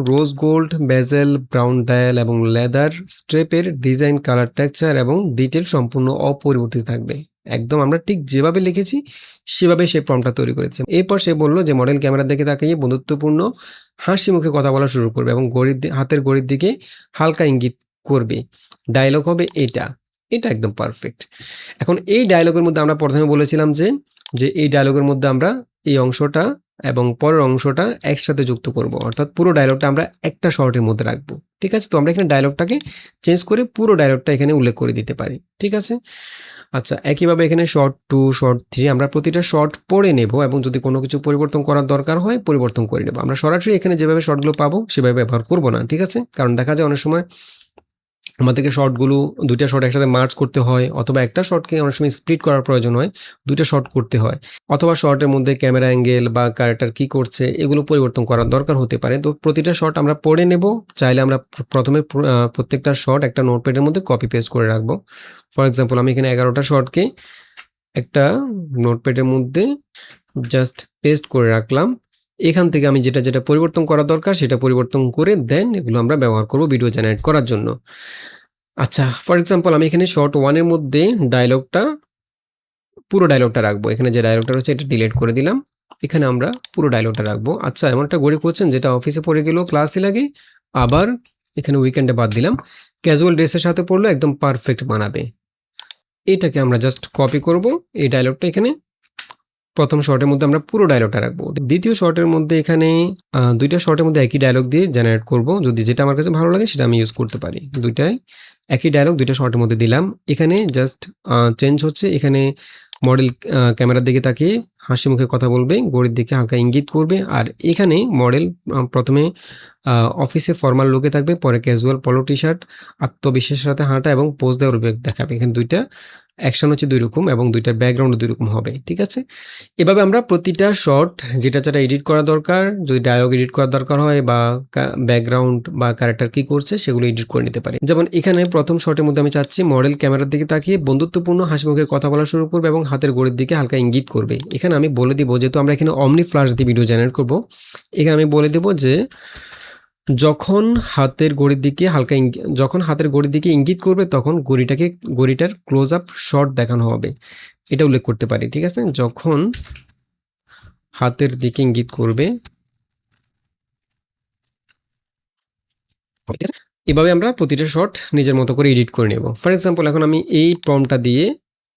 রোজ গোল্ড, বেজেল, ব্রাউন ডায়াল এবং লেদার স্ট্রেপের ডিজাইন, কালার, টেক্সচার এবং ডিটেল সম্পূর্ণ অপরিবর্তিত থাকবে। একদম আমরা ঠিক যেভাবে লিখেছি সেভাবে সে প্রম্পটটা তৈরি করেছে। এরপর সে বলল যে মডেল ক্যামেরার দিকে তাকিয়ে বন্ধুত্বপূর্ণ হাসি মুখে কথা বলা শুরু করবে এবং হাতের ঘড়ির দিকে হালকা ইঙ্গিত করবে। ডায়লগ হবে এটা। এটা একদম পারফেক্ট। এখন এই ডায়লগের মধ্যে আমরা প্রথমে বলেছিলাম যে এই ডায়লগের মধ্যে আমরা এই অংশটা এবং পরের অংশটা একসাথে যুক্ত করব, অর্থাৎ পুরো ডায়লগটা আমরা একটা শর্টের মধ্যে রাখবো। ঠিক আছে, তো আমরা এখানে ডায়লগটাকে চেঞ্জ করে পুরো ডায়লগটা এখানে উল্লেখ করে দিতে পারি। ঠিক আছে, আচ্ছা একইভাবে এখানে শর্ট 2, শর্ট 3 আমরা প্রতিটা শর্ট পড়ে নেব এবং যদি কোনো কিছু পরিবর্তন করার দরকার হয় পরিবর্তন করে নেব। আমরা সরাসরি এখানে যেভাবে শর্টগুলো পাবো সেভাবে ব্যবহার করব না। ঠিক আছে, কারণ দেখা যায় অনেক সময় আমাদেরকে শর্টগুলো দুইটা শর্ট একসাথে মার্জ করতে হয়, অথবা একটা শর্টকে অনেক সময় স্প্লিট করার প্রয়োজন হয়, দুইটা শর্ট করতে হয়, অথবা শর্টের মধ্যে ক্যামেরা অ্যাঙ্গেল বা ক্যারেক্টার কী করছে এগুলো পরিবর্তন করার দরকার হতে পারে। তো প্রতিটা শর্ট আমরা পড়ে নেব। চাইলে আমরা প্রথমে প্রত্যেকটা শর্ট একটা নোটপ্যাডের মধ্যে কপি পেস্ট করে রাখবো। ফর এক্সাম্পল আমি এখানে 11টা শর্টকে একটা নোটপ্যাডের মধ্যে জাস্ট পেস্ট করে রাখলাম। এখান থেকে আমি যেটা পরিবর্তন করা দরকার সেটা পরিবর্তন করে দেন এগুলো আমরা ব্যবহার করব ভিডিও জেনারেট করার জন্য। আচ্ছা, ফর এক্সাম্পল আমি এখানে শর্ট 1 এর মধ্যে পুরো ডায়লগটা রাখবো। এখানে যে ডায়লগটা রয়েছে এটা ডিলিট করে দিলাম। এখানে আমরা পুরো ডায়লগটা রাখবো। আচ্ছা, এমন একটা ঘড়ি করছেন যেটা অফিসে পড়ে গেলেও ক্লাসে লাগে, আবার এখানে উইকেন্ডে বাদ দিলাম, ক্যাজুয়াল ড্রেসের সাথে পড়লে একদম পারফেক্ট মানাবে। এটাকে আমরা জাস্ট কপি করব। এই ডায়লগটা এখানে প্রথম শর্টের মধ্যে আমরা পুরো ডায়লগটা রাখবো। দ্বিতীয় শর্টের মধ্যে এখানে দুইটা শর্টের মধ্যে একই ডায়লগ দিয়ে জেনারেট করব। যদি যেটা আমার কাছে ভালো লাগে সেটা আমি ইউজ করতে পারি। দুইটাই একই ডায়লগ দুইটা শর্টের মধ্যে দিলাম। এখানে জাস্ট চেঞ্জ হচ্ছে, এখানে মডেল ক্যামেরার দিকে তাকিয়ে হাসি মুখে কথা বলবে, ঘড়ির দিকে হালকা ইঙ্গিত করবে। আর এখানে মডেল প্রথমে অফিসে ফর্মাল লুকে থাকবে, পরে ক্যাজুয়াল পলো টি শার্ট, আত্মবিশ্বাসের সাথে হাঁটা এবং পোজ দেওয়ার দেখাবে। এখানে দুইটা অ্যাকশন হচ্ছে দুই রকম এবং দুইটার ব্যাকগ্রাউন্ড দুই রকম হবে। ঠিক আছে, এভাবে আমরা প্রতিটা শর্ট যেটা এডিট করা দরকার, যদি ডায়লগ এডিট করার দরকার হয় বা ব্যাকগ্রাউন্ড বা ক্যারেক্টার কি করছে সেগুলো এডিট করে নিতে পারি। যেমন এখানে প্রথম শর্টের মধ্যে আমি চাচ্ছি মডেল ক্যামেরার দিকে তাকিয়ে বন্ধুত্বপূর্ণ হাসি মুখে কথা বলা শুরু করবে এবং হাতের ঘড়ির দিকে হালকা ইঙ্গিত করবে। এখানে আমি বলে দিব, যেহেতু আমরা এখানে অমনি ফ্ল্যাশ দিয়ে ভিডিও জেনারেট করব, এখানে আমি বলে দেব যে যখন হাতের ঘড়ির দিকে ইঙ্গিত করবে তখন ঘড়িটার ক্লোজ আপ শট দেখানো হবে, এটা উল্লেখ করতে পারি। ঠিক আছে, যখন হাতের দিকে ইঙ্গিত করবে এভাবে আমরা প্রতিটা শট নিজের মতো করে এডিট করে নেব। ফর এক্সাম্পল এখন আমি এই প্রম্পটটা দিয়ে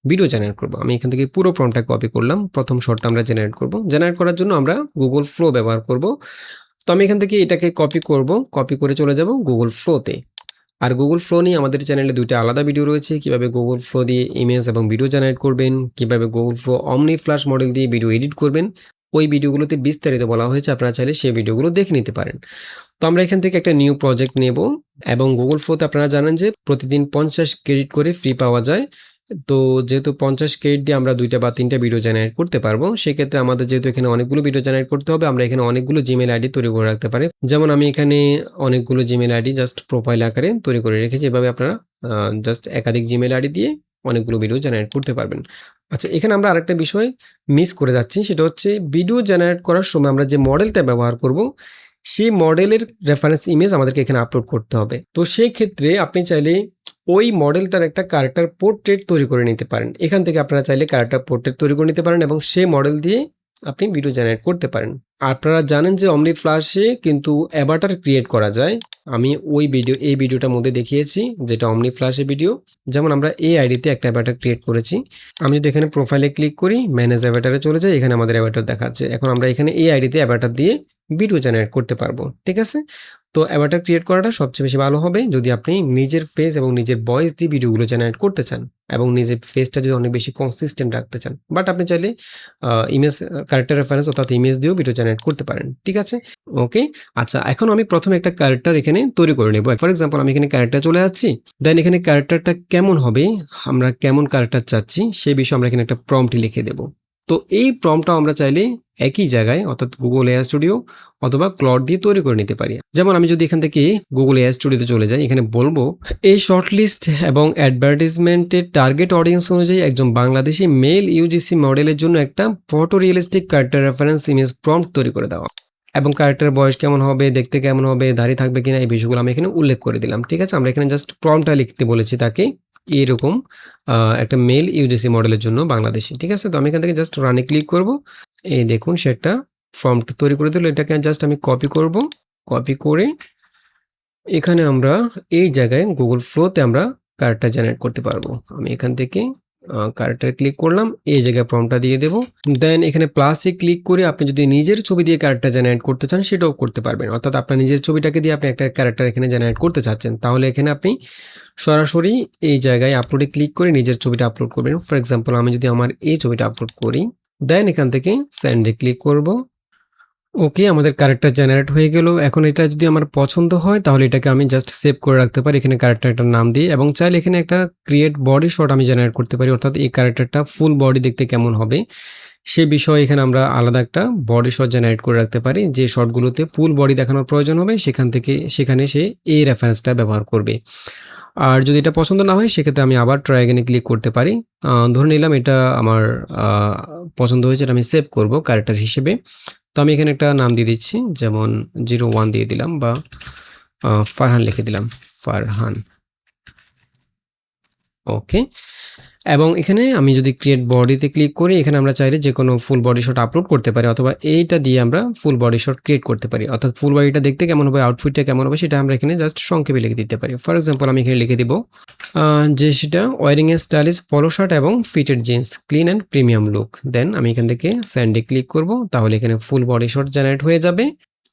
ভিডিও জেনারেট করব। আমি এখান থেকে পুরো প্রম্পটটা কপি করলাম। প্রথম শটটা আমরা জেনারেট করব। জেনারেট করার জন্য আমরা গুগল ফ্লো ব্যবহার করব। তো আমি এখান থেকে এটাকে কপি করব, কপি করে চলে যাব গুগল ফ্লোতে। আর গুগল ফ্লো নিয়ে আমাদের চ্যানেলে 2টা আলাদা ভিডিও রয়েছে, কিভাবে গুগল ফ্লো দিয়ে ইমেজ এবং ভিডিও জেনারেট করবেন, কিভাবে গুগল ফ্লো অমনি ফ্ল্যাশ মডেল দিয়ে ভিডিও এডিট করবেন। ওই ভিডিওগুলোতে বিস্তারিত বলা হয়েছে, আপনারা চাইলে সেই ভিডিওগুলো দেখে নিতে পারেন। তো আমরা এখান থেকে একটা নিউ প্রজেক্ট নেব এবং গুগল ফ্লোতে আপনারা জানেন যে প্রতিদিন 50 ক্রেডিট করে ফ্রি পাওয়া যায়। তো যেহেতু 50 ক্রেডিট দিয়ে আমরা 2টা বা 3টা ভিডিও জেনারেট করতে পারবো, সেক্ষেত্রে আমাদের যেহেতু এখানে অনেকগুলো ভিডিও জেনারেট করতে হবে, আমরা এখানে অনেকগুলো জিমেল আইডি তৈরি করে রাখতে পারি। যেমন আমি এখানে অনেকগুলো জিমেল আইডি জাস্ট প্রোফাইল আকারে তৈরি করে রেখেছি। এভাবে আপনারা জাস্ট একাধিক জিমেল আইডি দিয়ে অনেকগুলো ভিডিও জেনারেট করতে পারবেন। আচ্ছা, এখানে আমরা আরেকটা বিষয় মিস করে যাচ্ছি, সেটা হচ্ছে ভিডিও জেনারেট করার সময় আমরা যে মডেলটা ব্যবহার করব, সেই মডেলের রেফারেন্স ইমেজ আমাদেরকে এখানে আপলোড করতে হবে। তো সেই ক্ষেত্রে আপনি চাইলে ওই মডেলটার একটা ক্যারেক্টার পোর্ট্রেট তৈরি করে নিতে পারেন। এখান থেকে আপনারা চাইলে ক্যারেক্টার পোর্ট্রেট তৈরি করে নিতে পারেন এবং সেই মডেল দিয়ে আপনি ভিডিও জেনারেট করতে পারেন। আপনারা জানেন যে অমনি ফ্ল্যাশে কিন্তু অ্যাভাটার ক্রিয়েট করা যায়। আমি এই ভিডিওটার মধ্যে দেখিয়েছি, যেটা অমনি ফ্ল্যাশে ভিডিও। যেমন আমরা এই আইডিতে একটা অ্যাভাটার ক্রিয়েট করেছি। আমি যদি এখানে প্রোফাইলে ক্লিক করি, ম্যানেজ অ্যাভাটারে চলে যাই, এখানে আমাদের অ্যাভাটার দেখাচ্ছে। এখন আমরা এখানে এই আইডিতে অ্যাভাটার দিয়ে ভিডিও জেনারেট করতে পারবো, ঠিক আছে। তো অ্যাভাটার ক্রিয়েট করাটা সবচেয়ে বেশি ভালো হবে যদি আপনি নিজের ফেস এবং নিজের ভয়েস দিয়ে ভিডিওগুলো জেনারেট করতে চান এবং নিজের ফেসটা যদি অনেক বেশি কনসিস্টেন্ট রাখতে চান। বাট আপনি চাইলে ইমেজ ক্যারেক্টার রেফারেন্স অর্থাৎ ইমেজ দিয়েও ভিডিও জেনারেট করতে পারেন, ঠিক আছে। ওকে, আচ্ছা, এখন আমি প্রথমে একটা ক্যারেক্টার এখানে তৈরি করে নেব। ফর এক্সাম্পল আমি এখানে ক্যারেক্টার চলে যাচ্ছি, দেন এখানে ক্যারেক্টারটা কেমন হবে, আমরা কেমন ক্যারেক্টার চাচ্ছি সেই বিষয়ে আমরা এখানে একটা প্রম্পট লিখে দেব। তো এই প্রম্পটটা আমরা চাইলে একই জায়গায় অর্থাৎ গুগল এআই স্টুডিও অথবা ক্লড দিয়ে তৈরি করে নিতে পারি। যেমন আমি যদি এখান থেকে গুগল এআই স্টুডিওতে চলে যাই, এখানে বলবো এই শর্টলিস্ট এবং অ্যাডভার্টাইজমেন্টের টার্গেট অডিয়েন্স অনুযায়ী একজন বাংলাদেশি মেল ইউজিসি মডেলের জন্য একটা photo realistic character reference image prompt তৈরি করে দেওয়া এবং ক্যারেক্টারের বয়স কেমন হবে, দেখতে কেমন হবে, দাড়ি থাকবে কিনা, এই বিষয়গুলো আমি এখানে উল্লেখ করে দিলাম, ঠিক আছে। আমরা এখানে জাস্ট প্রম্পটটা লিখতে বলেছি তাকে, এরকম একটা মেল ইউজিসি মডেলের জন্য বাংলাদেশি, ঠিক আছে। তো আমি এখান থেকে জাস্ট রানে ক্লিক করব। এই দেখুন সে একটা ফর্মট তৈরি করে দিল। এটাকে জাস্ট আমি কপি করব, কপি করে এখানে আমরা এই জায়গায় গুগল ফ্লোতে আমরা ক্যারেক্টার জেনারেট করতে পারবো। আমি এখান থেকে ক্যারেক্টার ক্লিক করলাম, এই জায়গায় প্রম্পটটা দিয়ে দেব। দেন এখানে প্লাসে ক্লিক করে আপনি যদি নিজের ছবি দিয়ে ক্যারেক্টার জেনারেট করতে চান সেটাও করতে পারবেন। অর্থাৎ আপনার নিজের ছবিটাকে দিয়ে আপনি একটা ক্যারেক্টার এখানে জেনারেট করতে চাচ্ছেন, তাহলে এখানে আপনি সরাসরি এই জায়গায় আপলোডে ক্লিক করে নিজের ছবিটা আপলোড করবেন। ফর এক্সাম্পল আমি যদি আমার এই ছবিটা আপলোড করি, দেন এখান থেকে সেন্ডে ক্লিক করব। ওকে, আমাদের ক্যারেক্টার জেনারেট হয়ে গেল। এখন এটা যদি আমার পছন্দ হয় তাহলে এটাকে আমি জাস্ট সেভ করে রাখতে পারি এখানে ক্যারেক্টারটার নাম দিয়ে, এবং চাইলে এখানে একটা ক্রিয়েট বডি শট আমি জেনারেট করতে পারি, অর্থাৎ এই ক্যারেক্টারটা ফুল বডি দেখতে কেমন হবে সে বিষয়ে এখানে আমরা আলাদা একটা বডি শট জেনারেট করে রাখতে পারি। যে শটগুলোতে ফুল বডি দেখানোর প্রয়োজন হবে সেখানে সে এই রেফারেন্সটা ব্যবহার করবে। আর যদি এটা পছন্দ না হয় সেক্ষেত্রে আমি আবার ট্রাই অ্যাগেনে ক্লিক করতে পারি। ধরে নিলাম এটা আমার পছন্দ হয়েছে, এটা আমি সেভ করব ক্যারেক্টার হিসেবে। তো আমি এখানে একটা নাম দিয়ে দিচ্ছি, যেমন 01 দিয়ে দিলাম বা ফারহান লিখে দিলাম, ফারহান। ওকে, এবং এখানে আমি যদি ক্রিয়েট বডিতে ক্লিক করি, এখানে আমরা চাইলে যে কোনো ফুল বডি শট আপলোড করতে পারি অথবা এইটা দিয়ে আমরা ফুল বডি শট ক্রিয়েট করতে পারি। অর্থাৎ ফুল বডিটা দেখতে কেমন হবে, আউটফিটটা কেমন হবে সেটা আমরা এখানে জাস্ট সংক্ষেপে লিখে দিতে পারি। ফর এক্সাম্পল আমি এখানে লিখে দিব যে সেটা wearing a stylish polo shirt এবং fitted jeans, clean and premium look. Then আমি এখান থেকে সেন্ডে ক্লিক করব, তাহলে এখানে ফুল বডি শট জেনারেট হয়ে যাবে।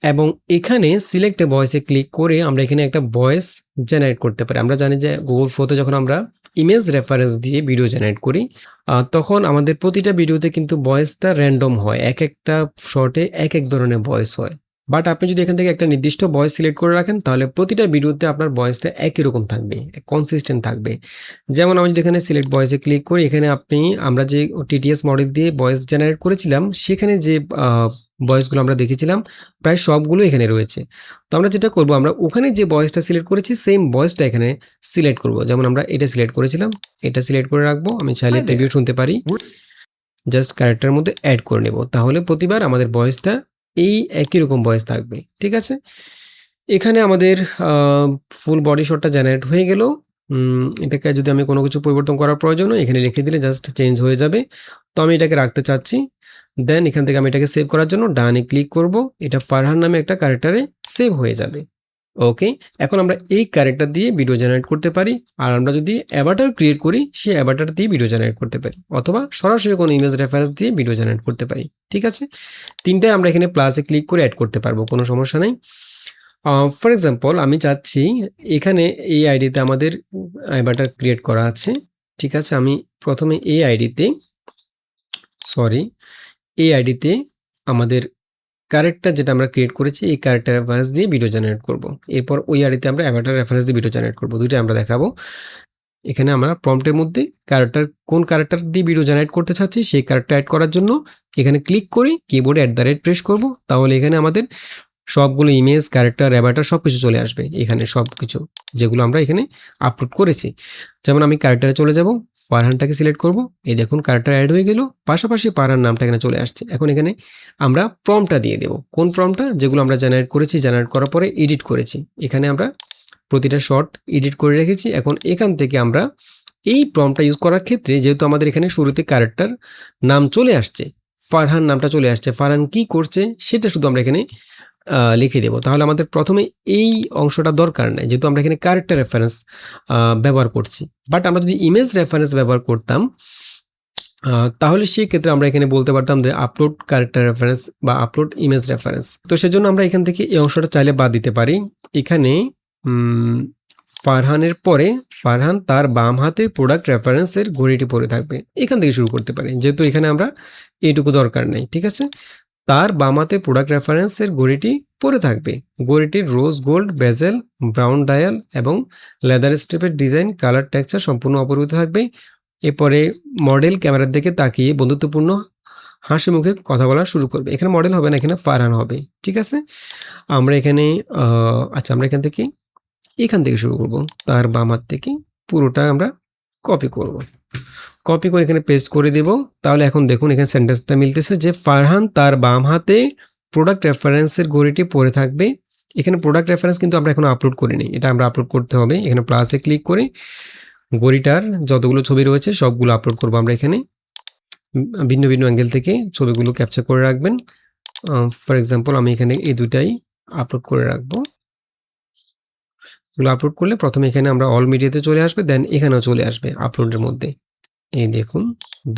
এবং এখানে সিলেক্ট এ ভয়েসে ক্লিক করে আমরা এখানে একটা ভয়েস জেনারেট করতে পারি। আমরা জানি যে গুগল ফ্লোতে যখন আমরা ইমেজ রেফারেন্স দিয়ে ভিডিও জেনারেট করি তখন আমাদের প্রতিটা ভিডিওতে কিন্তু ভয়েসটা র্যান্ডম হয়, এক একটা শর্টে এক এক ধরনের ভয়েস হয়। বাট আপনি যদি এখান থেকে একটা নির্দিষ্ট ভয়েস সিলেক্ট করে রাখেন তাহলে প্রতিটা ভিডিওতে আপনার ভয়েসটা একই রকম থাকবে, কনসিস্টেন্ট থাকবে। যেমন আমি যদি এখানে সিলেক্ট ভয়েসে ক্লিক করি, এখানে আমরা যে টিটিএস মডেল দিয়ে ভয়েস জেনারেট করেছিলাম সেখানে যে ভয়েসগুলো আমরা দেখেছিলাম প্রায় সবগুলো এখানে রয়েছে। তো আমরা যেটা করব, আমরা ওখানে যে ভয়েসটা সিলেক্ট করেছি সেম ভয়েসটা এখানে সিলেক্ট করব। যেমন আমরা এটা সিলেক্ট করেছিলাম, এটা সিলেক্ট করে রাখবো। আমি চাইলে প্রিভিউ শুনতে পারি, জাস্ট ক্যারেক্টারের মধ্যে অ্যাড করে নেব, তাহলে প্রতিবার আমাদের ভয়েসটা এই একই রকম ভয়েস থাকবে, ঠিক আছে। এখানে আমাদের ফুল বডি শটটা জেনারেট হয়ে গেল। এটাকে যদি আমি কোনো কিছু পরিবর্তন করার প্রয়োজন হয় এখানে লিখে দিলে জাস্ট চেঞ্জ হয়ে যাবে। তো আমি এটাকে রাখতে চাচ্ছি। দেন এখান থেকে আমি এটাকে সেভ করার জন্য ডানে ক্লিক করব, এটা ফারহান নামে একটা ক্যারেক্টারে সেভ হয়ে যাবে। ওকে, এখন আমরা এই ক্যারেক্টার দিয়ে ভিডিও জেনারেট করতে পারি, আর আমরা যদি অ্যাভাটার ক্রিয়েট করি সেই অ্যাভাটার দিয়ে ভিডিও জেনারেট করতে পারি, অথবা সরাসরি কোনো ইমেজ রেফারেন্স দিয়ে ভিডিও জেনারেট করতে পারি। ঠিক আছে, তিনটায় আমরা এখানে প্লাসে ক্লিক করে অ্যাড করতে পারবো, কোনো সমস্যা নেই। ফর এক্সাম্পল আমি চাচ্ছি এখানে এই আইডিতে আমাদের অ্যাভাটার ক্রিয়েট করা আছে। ঠিক আছে, আমি প্রথমে এই আইডিতে আমাদের ক্যারেক্টার যেটা আমরা ক্রিয়েট করেছি এই ক্যারেক্টার রেফারেন্স দিয়ে ভিডিও জেনারেট করব। এরপর ওই আইডিতে আমরা অ্যাভাটার রেফারেন্স দিয়ে ভিডিও জেনারেট করব, দুইটাই আমরা দেখাবো। এখানে আমরা প্রম্পটের মধ্যে কোন ক্যারেক্টার দিয়ে ভিডিও জেনারেট করতে চাচ্ছি সেই ক্যারেক্টার অ্যাড করার জন্য এখানে ক্লিক করে কিবোর্ডে প্রেস করব, তাহলে এখানে আমাদের সবগুলো ইমেজ, ক্যারেক্টার, অ্যাভাটার সব কিছু চলে আসবে। এখানে সব কিছু যেগুলো আমরা এখানে আপলোড করেছি, যেমন আমি ক্যারেক্টারে চলে যাব, ফারহানটাকে সিলেক্ট করব, এই দেখুন ক্যারেক্টার অ্যাড হয়ে গেল, পাশাপাশি ফারহান নামটা এখানে চলে আসছে। এখন এখানে আমরা প্রম্পটটা দিয়ে দেব, কোন প্রম্পটটা, যেগুলো আমরা জেনারেট করেছি, জেনারেট করার পরে এডিট করেছি, এখানে আমরা প্রতিটা শর্ট এডিট করে রেখেছি। এখন এখান থেকে আমরা এই প্রম্পটটা ইউজ করার ক্ষেত্রে যেহেতু আমাদের এখানে শুরুতে ক্যারেক্টার নাম চলে আসছে, ফারহান নামটা চলে আসছে, ফারহান কি করছে সেটা শুধু আমরা এখানে লিখে দেবো, তাহলে আমাদের প্রথমে এই অংশটা দরকার নাই, যেহেতু আমরা এখানে ক্যারেক্টার রেফারেন্স ব্যবহার করছি। বাট আমরা যদি ইমেজ রেফারেন্স ব্যবহার করতাম তাহলে সেই ক্ষেত্রে আমরা এখানে বলতে পারতাম যে আপলোড ক্যারেক্টার রেফারেন্স বা আপলোড ইমেজ রেফারেন্স। তো সেজন্য আমরা এখান থেকে এই অংশটা চাইলে বাদ দিতে পারি। এখানে ফারহানের পরে ফারহান তার বাম হাতে প্রোডাক্ট রেফারেন্সের ঘড়িটি পরে থাকবে, এখান থেকে শুরু করতে পারি, যেহেতু এখানে আমরা এইটুকু দরকার নেই। ঠিক আছে, তার বাম হাতে প্রোডাক্ট রেফারেন্সের ঘড়িটি পরে থাকবে, ঘড়িটির রোজ গোল্ড বেজেল, ব্রাউন ডায়াল এবং লেদার স্ট্রিপের ডিজাইন, কালার, টেক্সচার সম্পূর্ণ অপরিবর্তিত থাকবে। এরপরে মডেল ক্যামেরার দিকে তাকিয়ে বন্ধুত্বপূর্ণ হাসি মুখে কথা বলা শুরু করবে। এখানে মডেল হবে না, এখানে ফারহান হবে। ঠিক আছে, আমরা এখানে আমরা এখান থেকে শুরু করব, তার বাম হাত থেকে পুরোটা আমরা কপি করব, কপি করে এখানে পেস্ট করে দেব। তাহলে এখন দেখুন এখানে সেন্টেন্সটা মিলতেছে যে ফারহান তার বাম হাতে প্রোডাক্ট রেফারেন্সের ঘড়িটি পরে থাকবে। এখানে প্রোডাক্ট রেফারেন্স কিন্তু আমরা এখনো আপলোড করিনি, এটা আমরা আপলোড করতে হবে। এখানে প্লাসে ক্লিক করে ঘড়িটার যতগুলো ছবি রয়েছে সবগুলো আপলোড করব আমরা এখানে। ভিন্ন ভিন্ন অ্যাঙ্গেল থেকে ছবিগুলো ক্যাপচার করে রাখবেন। ফর এক্সাম্পল আমি এখানে এই দুইটাই আপলোড করে রাখবো। এগুলো আপলোড করলে প্রথমে এখানে আমরা অল মিডিয়াতে চলে আসবে, দেন এখানেও চলে আসবে আপলোডের মধ্যে। এই দেখুন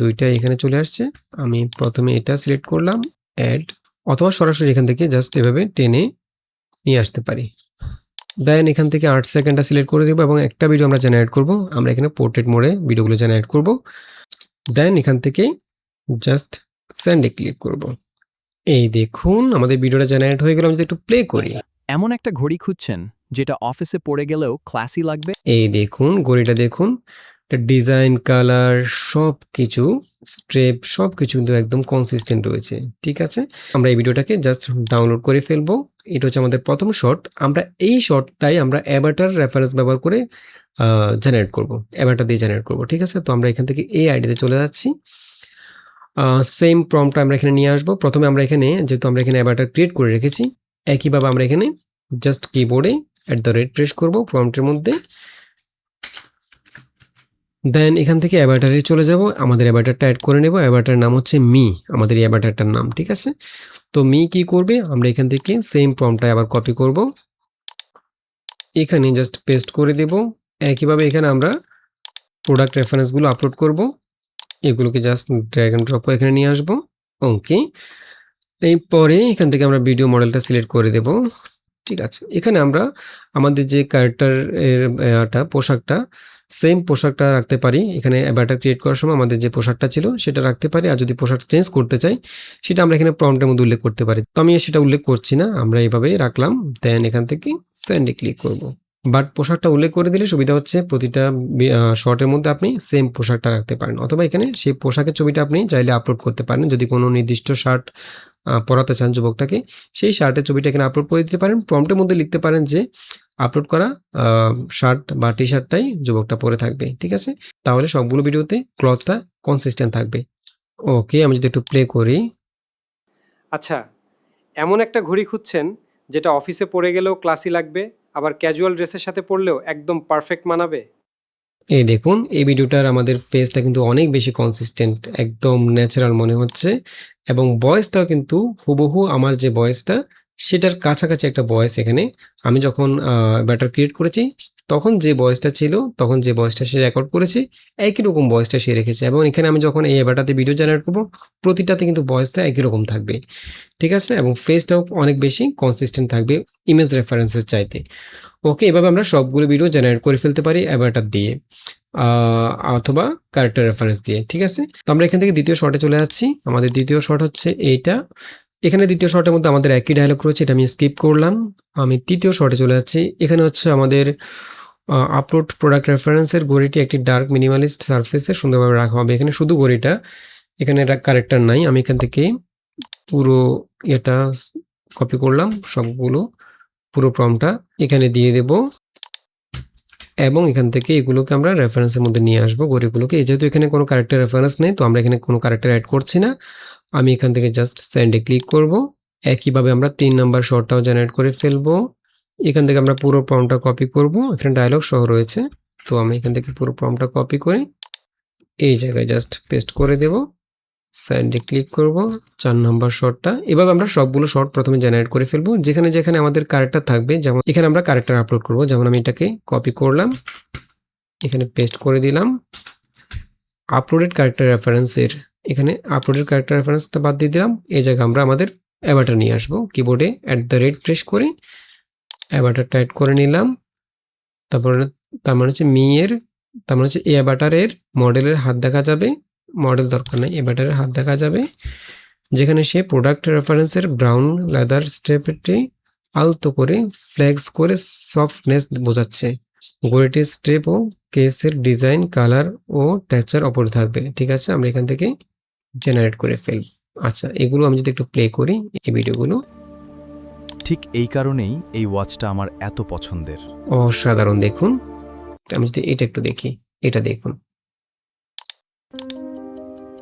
দুইটাই এখানে চলে আসছে। আমি প্রথমে এটা সিলেক্ট করলাম অ্যাড, অথবা সরাসরি এখান থেকে জাস্ট এভাবে টেনে নিয়ে আসতে পারি। দেন এখান থেকে 8 সেকেন্ডটা সিলেক্ট করে দেবো এবং একটা ভিডিও আমরা জেনারেট করব। আমরা এখানে পোর্ট্রেট মোডে ভিডিওগুলো জেনারেট করব। দেন এখান থেকে জাস্ট সেন্ডে ক্লিক করব। এই দেখুন আমাদের ভিডিওটা জেনারেট হয়ে গেল। আমি যদি একটু প্লে করি, এমন একটা ঘড়ি খুঁজছেন যেটা অফিসে পড়ে গেলেও ক্লাসি লাগবে? এই দেখুন ঘড়িটা দেখুন, ডিজাইন, কালার, সব কিছু, স্ট্রেপ সব কিছু কিন্তু একদম কনসিস্টেন্ট রয়েছে। ঠিক আছে, আমরা এই ভিডিওটাকে জাস্ট ডাউনলোড করে ফেলবো। এটা হচ্ছে আমাদের প্রথম শট। আমরা এই শটটাই আমরা অ্যাভাটার রেফারেন্স ব্যবহার করে জেনারেট করব, অ্যাভাটার দিয়ে জেনারেট করব। ঠিক আছে, তো আমরা এখান থেকে এই আইডিতে চলে যাচ্ছি। সেম প্রম্পটটা আমরা এখানে নিয়ে আসবো। প্রথমে আমরা এখানে যেহেতু আমরা এখানে অ্যাভাটার ক্রিয়েট করে রেখেছি, একইভাবে আমরা এখানে জাস্ট কিবোর্ডে প্রেস করব প্রম্পটের মধ্যে। দেন এখান থেকে অ্যাভাটারে চলে যাব, আমাদের অ্যাভাটারটা অ্যাড করে নেব। অ্যাভাটার নাম হচ্ছে মি, আমাদের এই অ্যাভাটারটার নাম। ঠিক আছে, তো মি কি করবে, আমরা এখান থেকে সেম প্রম্পটটা আবার কপি করব, এখানে জাস্ট পেস্ট করে দেব। একইভাবে এখানে আমরা প্রোডাক্ট রেফারেন্সগুলো আপলোড করব, এগুলোকে জাস্ট ড্র্যাগ এন্ড ড্রপ এখানে নিয়ে আসবো। ওকে, এরপরে এখান থেকে আমরা ভিডিও মডেলটা সিলেক্ট করে দেব। ঠিক আছে, এখানে আমরা আমাদের যে ক্যারেক্টারের পোশাকটা, সেম পোশাকটা রাখতে পারি। এখানে অ্যাভাটার ক্রিয়েট করার সময় আমাদের যে পোশাকটা ছিল সেটা রাখতে পারি, আর যদি পোশাকটা চেঞ্জ করতে চাই সেটা আমরা এখানে প্রম্পটের মধ্যে উল্লেখ করতে পারি। তো আমি সেটা উল্লেখ করছি না, আমরা এইভাবেই রাখলাম। দেন এখান থেকে সেন্ডে ক্লিক করব। বাট পোশাকটা উল্লেখ করে দিলে সুবিধা হচ্ছে প্রতিটা শর্টের মধ্যে আপনি সেম পোশাকটা রাখতে পারেন, অথবা এখানে সেই পোশাকের ছবিটা আপনি চাইলে আপলোড করতে পারেন। যদি কোনো নির্দিষ্ট শার্ট পরাতে চান যুবকটাকে, সেই শার্টের ছবিটা এখানে আপলোড করে দিতে পারেন। প্রম্পটের মধ্যে লিখতে পারেন যে আপলোড করা শার্ট বা টি শার্টটাই যুবকটা পরে থাকবে। ঠিক আছে, তাহলে সবগুলো ভিডিওতে ক্লথটা কনসিস্টেন্ট থাকবে। ওকে, আমি যদি একটু প্লে করি। আচ্ছা, এমন একটা ঘড়ি খুঁজছেন যেটা অফিসে পরে গেলেও ক্লাসি লাগবে, আবার ক্যাজুয়াল ড্রেসের সাথে পরলেও একদম পারফেক্ট মানাবে? এই দেখুন এই ভিডিওটার আমাদের ফেসটা কিন্তু অনেক বেশি কনসিস্টেন্ট, একদম ন্যাচারাল মনে হচ্ছে, এবং ভয়েসটাও কিন্তু হুবহু আমার যে ভয়েসটা সেটার কাছাকাছি একটা ভয়েস এখানে আমি যখন ব্যাটার ক্রিয়েট করেছি তখন যে ভয়েসটা ছিল তখন যে ভয়েসটা সে রেকর্ড করেছে একই রকম ভয়েসটা সে রেখেছে এবং এখানে আমি যখন এই ব্যাটাতে ভিডিও জেনারেট করব প্রতিটাতে কিন্তু ভয়েসটা একই রকম থাকবে, ঠিক আছে, এবং ফেসটাও অনেক বেশি কনসিস্টেন্ট থাকবে ইমেজ রেফারেন্সের চাইতে। ওকে, এভাবে আমরা সবগুলো ভিডিও জেনারেট করে ফেলতে পারি অ্যাভাটার দিয়ে অথবা ক্যারেক্টার রেফারেন্স দিয়ে, ঠিক আছে। তো আমরা এখান থেকে দ্বিতীয় শটে চলে যাচ্ছি। আমাদের দ্বিতীয় শট হচ্ছে এইটা। এখানে দ্বিতীয় শটের মধ্যে আমাদের একই ডায়লগ রয়েছে, এটা আমি স্কিপ করলাম। আমি তৃতীয় শটে চলে যাচ্ছি। এখানে হচ্ছে আমাদের আপলোড প্রোডাক্ট রেফারেন্সের ঘড়িটি একটি ডার্ক মিনিমালিস্ট সারফেসে সুন্দরভাবে রাখা হবে। এখানে শুধু ঘড়িটা, এখানে এটা ক্যারেক্টার নাই। আমি এখান থেকে পুরো এটা কপি করলাম, সবগুলো পুরো প্রম্পটটা এখানে দিয়ে দেব এবং এখান থেকে এগুলোকে আমরা রেফারেন্সের মধ্যে নিয়ে আসবো ঘড়িগুলোকে। যেহেতু এখানে কোনো ক্যারেক্টার রেফারেন্স নেই তো আমরা এখানে কোনো ক্যারেক্টার অ্যাড করছি না। আমি এখান থেকে জাস্ট সেন্ডে ক্লিক করব। একইভাবে আমরা 3 নাম্বার শটটাও জেনারেট করে ফেলবো। এখান থেকে আমরা পুরো প্রম্পটটা কপি করব। এখানে ডায়লগ সহ রয়েছে, তো আমি এখান থেকে পুরো প্রম্পটটা কপি করে এই জায়গায় জাস্ট পেস্ট করে দেব। সেন্ডে ক্লিক করব 4 নাম্বার শটটা। এভাবে আমরা সবগুলো শট প্রথমে জেনারেট করে ফেলবো। যেখানে যেখানে আমাদের ক্যারেক্টার থাকবে, যেমন এখানে আমরা ক্যারেক্টার আপলোড করব, যেমন আমি এটাকে কপি করলাম, এখানে পেস্ট করে দিলাম। আপলোডেড ক্যারেক্টার রেফারেন্সের এখানে আপলোডেড ক্যারেক্টার রেফারেন্সটা বাদ দিয়ে দিলাম। এই জায়গায় আমরা আমাদের অ্যাভাটার নিয়ে আসবো। কিবোর্ডে @ প্রেস করে অ্যাভাটারটা অ্যাড করে নিলাম। তারপরে তার মানে হচ্ছে তার মানে হচ্ছে এই অ্যাভাটারের মডেলের হাত দেখা যাবে। মডেল দরকার নাই, অ্যাভাটারের হাত দেখা যাবে, যেখানে সে প্রোডাক্ট রেফারেন্সের ব্রাউন লেদার স্ট্রেপটি আলতো করে ফ্লেক্স করে সফটনেস বোঝাচ্ছে। ঘড়িটির স্ট্রেপ ও কেসের ডিজাইন, কালার ও টেক্সচার অপরে থাকবে, ঠিক আছে। আমরা এখান থেকে জেনারেট করে ফেলব। আচ্ছা, এগুলো আমি যদি একটু প্লে করি এই ভিডিওগুলো। ঠিক এই কারণেই এই ওয়াচটা আমার এত পছন্দের। অসাধারণ, দেখুন। আমি যদি এটা একটু দেখি, এটা দেখুন।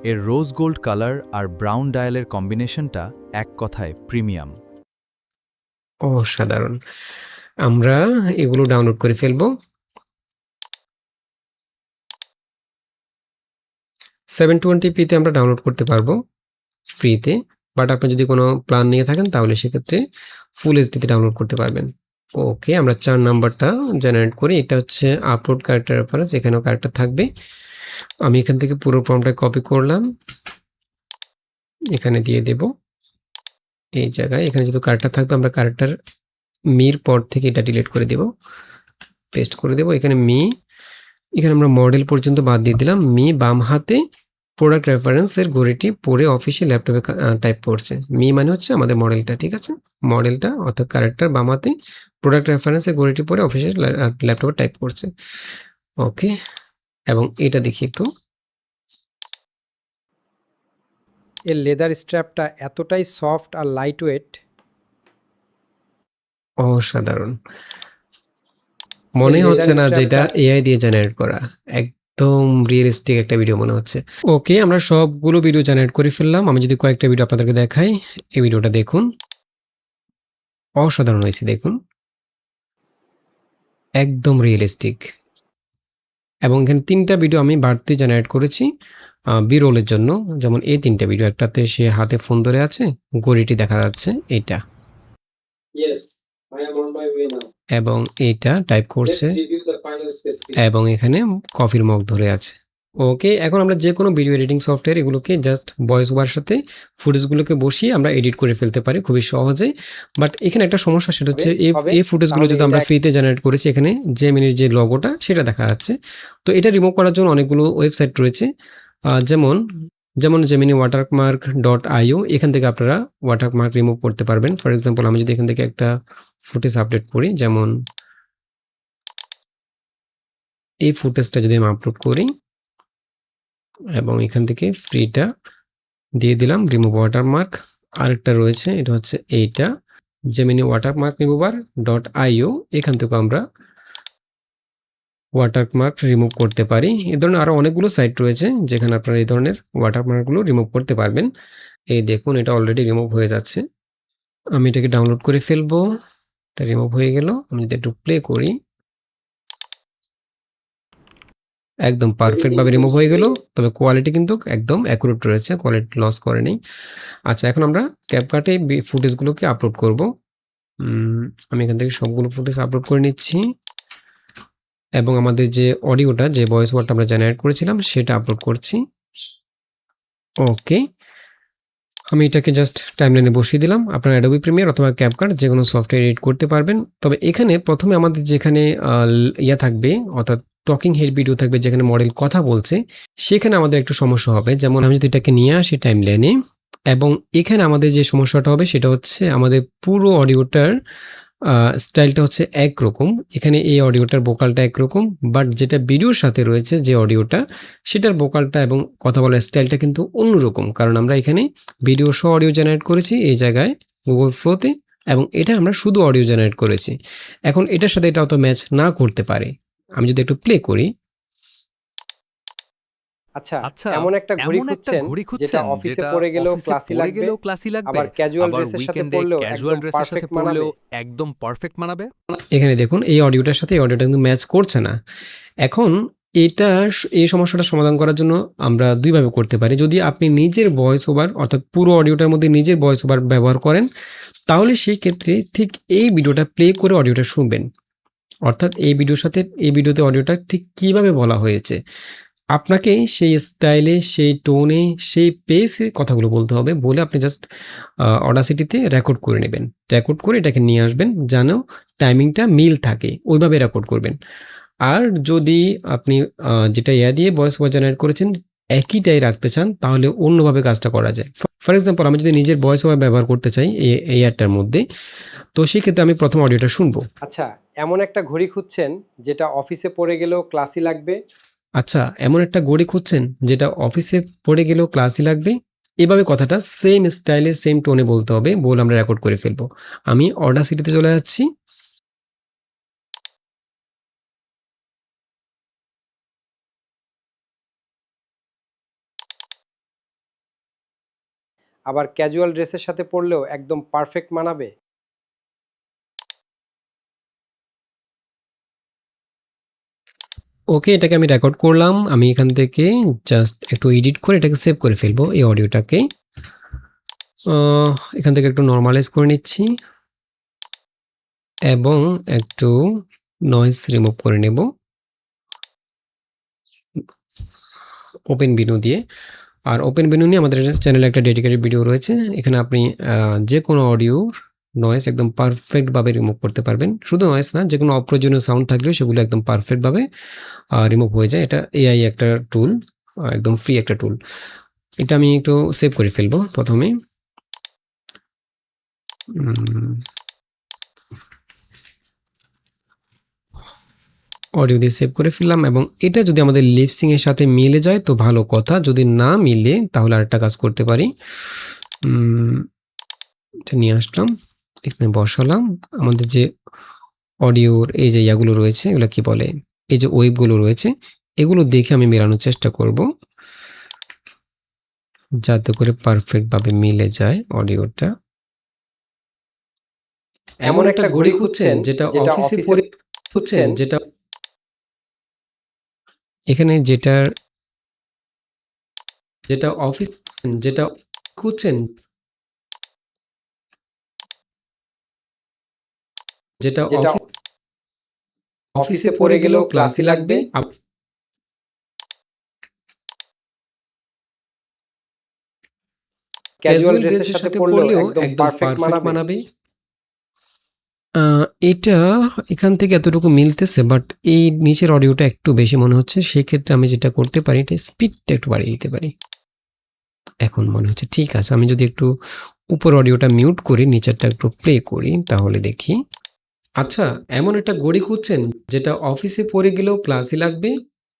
এর রোজ গোল্ড কালার আর ব্রাউন ডায়ালের কম্বিনেশনটা এক কথায় প্রিমিয়াম। অসাধারণ। আমরা এগুলো ডাউনলোড করে ফেলবো। 720p তে আমরা ডাউনলোড করতে পারবো ফ্রিতে, বাট আপনি যদি কোনো প্ল্যান নিয়ে থাকেন তাহলে সেক্ষেত্রে ফুল এইচডিতে ডাউনলোড করতে পারবেন। ওকে, আমরা 4 নাম্বারটা জেনারেট করি। এটা হচ্ছে আপলোড ক্যারেক্টার রেফারেন্স, এখানেও ক্যারেক্টার থাকবে। আমি এখান থেকে পুরো প্রম্পটটা কপি করলাম, এখানে দিয়ে দেব এই জায়গায়। এখানে যেহেতু ক্যারেক্টার থাকবে আমরা ক্যারেক্টার মির পর থেকে এটা ডিলিট করে দেব, পেস্ট করে দেব। এখানে এখানে আমরা মডেল পর্যন্ত বাদ দিয়ে দিলাম। বাম হাতে প্রোডাক্ট রেফারেন্সের ঘড়িটি পরে অফিসিয়াল ল্যাপটপে টাইপ করছে। মানে হচ্ছে আমাদের মডেলটা, ঠিক আছে। মডেলটা অর্থাৎ ক্যারেক্টার বাম হাতে প্রোডাক্ট রেফারেন্সের ঘড়িটি পরে অফিসিয়াল ল্যাপটপে টাইপ করছে। ওকে, এবং এটা দেখি একটু। এর লেদার স্ট্র্যাপটা এতটাই সফট আর লাইট ওয়েট, অসাধারণ। মনে হচ্ছে না যেটা এআই দিয়ে জেনারেট করা, একদম রিয়েলিস্টিক একটা ভিডিও মনে হচ্ছে। ওকে, আমরা সবগুলো ভিডিও জেনারেট করে ফেললাম। আমি যদি কয়েকটা ভিডিও আপনাদেরকে দেখাই, এই ভিডিওটা দেখুন, অসাধারণ হয়েছে, দেখুন, একদম রিয়েলিস্টিক। এবং এখানে 3টা ভিডিও আমি বাড়তি জেনারেট করেছি বিরোলের জন্য। যেমন এই 3টা ভিডিও, একটাতে সে হাতে ফোন ধরে আছে, ঘড়িটি দেখা যাচ্ছে এইটা, এবং এইটা টাইপ করছে, এবং এখানে কফির মগ ধরে আছে। ওকে, এখন আমরা যে কোনো ভিডিও এডিটিং সফটওয়্যার এগুলোকে জাস্ট ভয়েস ওভার সাথে ফুটেজগুলোকে বসিয়ে আমরা এডিট করে ফেলতে পারি খুবই সহজে। বাট এখানে একটা সমস্যা, সেটা হচ্ছে এই ফুটেজগুলো যদি আমরা ফ্রিতে জেনারেট করেছি, এখানে জেমিনির যে লোগোটা সেটা দেখা যাচ্ছে। তো এটা রিমুভ করার জন্য অনেকগুলো ওয়েবসাইট রয়েছে, যেমন জেমিনি watermark.io। এখান থেকে আপনারা ওয়াটারমার্ক রিমুভ করতে পারবেন। ফর এক্সাম্পল, আমি যদি এখান থেকে একটা ফুটেজ আপডেট করি, যেমন এই ফুটেজটা যদি আমি আপলোড করি এবং এখান থেকে ফ্রিটা দিয়ে দিলাম রিমুভ ওয়াটারমার্ক। আরেকটা রয়েছে, এটা হচ্ছে এইটা জেমিনি watermark.io। এখান থেকে আমরা ওয়াটারমার্ক রিমুভ করতে পারি। এ ধরনের আরও অনেকগুলো সাইট রয়েছে যেখানে আপনারা এই ধরনের ওয়াটারমার্কগুলো রিমুভ করতে পারবেন। এই দেখুন, এটা অলরেডি রিমুভ হয়ে যাচ্ছে। আমি এটাকে ডাউনলোড করে ফেলবো। এটা রিমুভ হয়ে গেল। আমি যদি একটু প্লে করি, একদম পারফেক্টভাবে রিমুভ হয়ে গেল। তবে কোয়ালিটি কিন্তু একদম অ্যাকুরেট রয়েছে, কোয়ালিটি লস করেনি। আচ্ছা, এখন আমরা ক্যাপকাটে ফুটেজগুলোকে আপলোড করব। আমি এখান থেকে সবগুলো ফুটেজ আপলোড করে নিচ্ছি এবং আমাদের যে অডিওটা, যে ভয়েস ওভারটা আমরা জেনারেট করেছিলাম সেটা আপলোড করছি। ওকে, আমি এটাকে জাস্ট টাইমলাইনে বসিয়ে দিলাম। আপনারা অ্যাডোবি প্রিমিয়ার অথবা ক্যাপকাট যে কোনো সফটওয়্যার এডিট করতে পারবেন। তবে এখানে প্রথমে আমাদের যেখানে ইয়া থাকবে, অর্থাৎ টকিং হেড ভিডিও থাকবে যেখানে মডেল কথা বলছে, সেখানে আমাদের একটু সমস্যা হবে। যেমন আমি যদি এটাকে নিয়ে আসি টাইমলাইনে, এবং এখানে আমাদের যে সমস্যাটা হবে সেটা হচ্ছে আমাদের পুরো অডিওটার স্টাইলটা হচ্ছে একরকম। এখানে এই অডিওটার ভোকালটা একরকম, বাট যেটা ভিডিওর সাথে রয়েছে যে অডিওটা, সেটার ভোকালটা এবং কথা বলার স্টাইলটা কিন্তু অন্যরকম। কারণ আমরা এখানে ভিডিও সহ অডিও জেনারেট করেছি এই জায়গায় গুগল ফ্লোতে, এবং এটা আমরা শুধু অডিও জেনারেট করেছি। এখন এটার সাথে এটা অত ম্যাচ না করতে পারে। আমি যদি একটু প্লে করি, আচ্ছা, এমন একটা ঘড়ি খুঁজছেন যেটা অফিসে পরে গেলেও ক্লাসি লাগবে, আবার ক্যাজুয়াল ড্রেসের সাথে পরলেও একদম পারফেক্ট মানাবে। এখানে দেখুন এই অডিওটার সাথে এই অডিওটা কিন্তু ম্যাচ করছে না। এখন এই সমস্যাটা সমাধান করার জন্য আমরা দুইভাবে করতে পারি। যদি আপনি নিজের ভয়েস ওভার, অর্থাৎ পুরো অডিওটার মধ্যে নিজের ভয়েস ওভার ব্যবহার করেন, তাহলে সেই ক্ষেত্রে ঠিক এই ভিডিওটা প্লে করে অডিওটা শুনবেন। অর্থাৎ এই ভিডিওতে অডিওটা ঠিক কিভাবে বলা হয়েছে, আপনাকে সেই স্টাইলে, সেই টোনে, সেই পেসে কথাগুলো বলতে হবে। বলে আপনি জাস্ট অডাসিটিতে রেকর্ড করে নেবেন। রেকর্ড করে এটাকে নিয়ে আসবেন যেন টাইমিংটা মিল থাকে, ওইভাবে রেকর্ড করবেন। আর যদি আপনি যেটা দিয়ে ভয়েস ওভার জেনারেট করেছেন একইটাই রাখতে চান, তাহলে অন্যভাবে কাজটা করা যায়। ফর এক্সাম্পল, আমি যদি নিজের ভয়েস ওভার ব্যবহার করতে চাই এই অ্যাডটার মধ্যে, তো সেক্ষেত্রে আমি প্রথম অডিওটা শুনবো। আচ্ছা, এমন একটা ঘড়ি খুঁজছেন যেটা অফিসে পরে গেলেও ক্লাসি লাগবে, এভাবে কথাটা সেম স্টাইলে, সেম টোনে বলতে হবে। বলে আমরা রেকর্ড করে ফেলবো। আমি অডাসিটিতে চলে যাচ্ছি। আবার ক্যাজুয়াল ড্রেসের সাথে পরলেও একদম পারফেক্ট মানাবে। ওকে, এটাকে আমি রেকর্ড করলাম। আমি এখান থেকে জাস্ট একটু এডিট করে এটাকে সেভ করে ফেলবো, এই অডিওটাকে। এখান থেকে একটু নর্মালাইজ করে নিচ্ছি এবং একটু নয়েজ রিমুভ করে নেব ওপেন ভিনু দিয়ে। আর ওপেন ভিনু নিয়ে আমাদের চ্যানেলে একটা ডেডিকেটেড ভিডিও রয়েছে। এখানে আপনি যে কোনো অডিওর নয়েজ একদম পারফেক্টভাবে রিমুভ করতে পারবেন। শুধু নয়েজ না, যে কোনো অপ্রয়োজনীয় সাউন্ড থাকলেও সেগুলো একদম পারফেক্টভাবে রিমুভ হয়ে যায়। এটা এআই একটা টুল, একদম ফ্রি একটা টুল। এটা আমি একটু সেভ করে ফেলবো প্রথমে। অডিও দিয়ে সেভ করে ফেললাম, এবং এটা যদি আমাদের লিপসিং এর সাথে মিলে যায় তো ভালো কথা, যদি না মিলে তাহলে আরেকটা কাজ করতে পারি। এটা নিয়ে আসলাম, এখানে বসালাম। আমাদের যে অডিওর এই যে ইয়াগুলো রয়েছে, এগুলো কি বলে, এই যে ওয়েবগুলো রয়েছে, এগুলো দেখে আমি মেলানোর চেষ্টা করব যাতে করে পারফেক্টভাবে মিলে যায় অডিওটা। এমন একটা ঘড়ি খুঁজছেন যেটা অফিসে পরে যেটা এখানে যেটা খুঁজছেন, যেটা অফিসে পরে গেলেও ক্লাসি লাগবে, ক্যাজুয়াল ড্রেসের সাথে পরলেও একদম পারফেক্ট মানাবে। এটা এখান থেকে এতটুকু মিলতেছে, বাট এই নিচের অডিওটা একটু বেশি মনে হচ্ছে। সেক্ষেত্রে আমি যেটা করতে পারি, এটা স্পিডটা একটু বাড়িয়ে দিতে পারি। এখন মনে হচ্ছে ঠিক আছে। আমি যদি একটু উপর অডিওটা মিউট করি, নিচেরটা একটু প্লে করি, তাহলে দেখি। আচ্ছা, এমন একটা ঘড়ি খুঁজছেন যেটা অফিসে পরে গেলেও ক্লাসি লাগবে,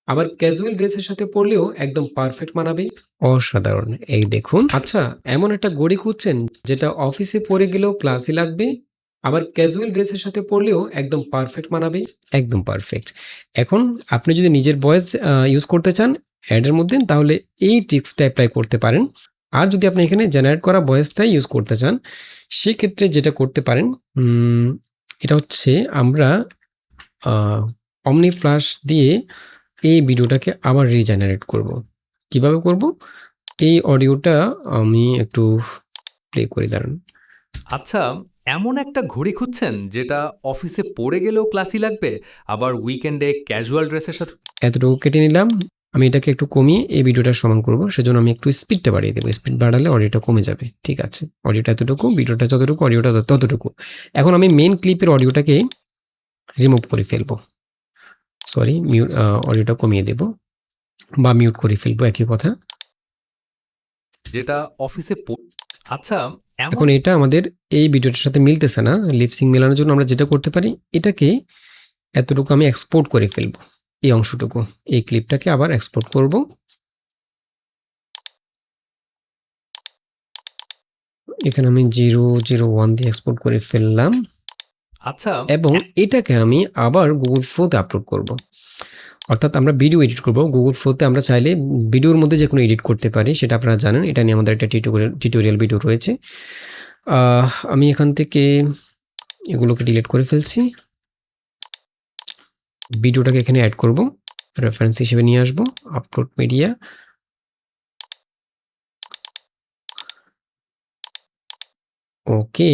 আবার ক্যাজুয়াল ড্রেসের সাথে পরলেও একদম পারফেক্ট মানাবে। অসাধারণ, এই দেখুন। আচ্ছা, এমন একটা ঘড়ি খুঁজছেন যেটা অফিসে পরে গেলেও ক্লাসি লাগবে, আবার ক্যাজুয়াল ড্রেসের সাথে পরলেও একদম পারফেক্ট মানাবে। একদম পারফেক্ট। এখন আপনি যদি নিজের ভয়েস ইউজ করতে চান অ্যাডের মধ্যে, তাহলে এই ট্রিক্সটা অ্যাপ্লাই করতে পারেন। আর যদি আপনি এখানে জেনারেট করা ভয়েসটাই ইউজ করতে চান, সেক্ষেত্রে যেটা করতে পারেন, এটা হচ্ছে আমরা অমনি ফ্ল্যাশ দিয়ে এই ভিডিওটাকে আবার রিজেনারেট করব। কিভাবে করব? এই অডিওটা আমি একটু প্লে করি, দাঁড়ান। আচ্ছা, এমন একটা ঘড়ি খুঁজছেন যেটা অফিসে পরে গেলেও ক্লাসি লাগবে, আবার উইকেন্ডে ক্যাজুয়াল ড্রেসের সাথে। এতটুকু কেটে নিলাম। আমি এটাকে একটু কমিয়ে এই ভিডিওটা সমান করব, সেজন্য আমি একটু স্পিডটা বাড়িয়ে দেবো। স্পিড বাড়ালে অডিওটা কমে যাবে। ঠিক আছে, অডিওটা এতটুকু, ভিডিওটা যতটুকু, অডিওটা ততটুকু। এখন আমি মেন ক্লিপের অডিওটাকে রিমুভ করে ফেলবো, সরি মিউট, অডিওটা কমিয়ে দেব বা মিউট করে ফেলবো, একই কথা। যেটা অফিসে আচ্ছা এমন এখন এটা আমাদের এই ভিডিওটার সাথে মিলতেছে না। লিপসিং মেলানোর জন্য আমরা যেটা করতে পারি, এটাকে এতটুকু আমি এক্সপোর্ট করে ফেলবো, এই অংশটুকু, এই ক্লিপটাকে আবার এক্সপোর্ট করব। এখানে আমি 001 দিয়ে এক্সপোর্ট করে ফেললাম আচ্ছা এবং এটাকে আমি আবার গুগল ফ্লোতে আপলোড করব। অর্থাৎ আমরা ভিডিও এডিট করব গুগল ফ্লোতে। আমরা চাইলে ভিডিওর মধ্যে যে কোনো এডিট করতে পারি, সেটা আপনারা জানেন। এটা নিয়ে আমাদের একটা টিউটোরিয়াল ভিডিও রয়েছে। আমি এখান থেকে এগুলোকে ডিলিট করে ফেলছি। ভিডিওটাকে এখানে অ্যাড করব, রেফারেন্স হিসেবে নিয়ে আসব, আপলোড মিডিয়া। ওকে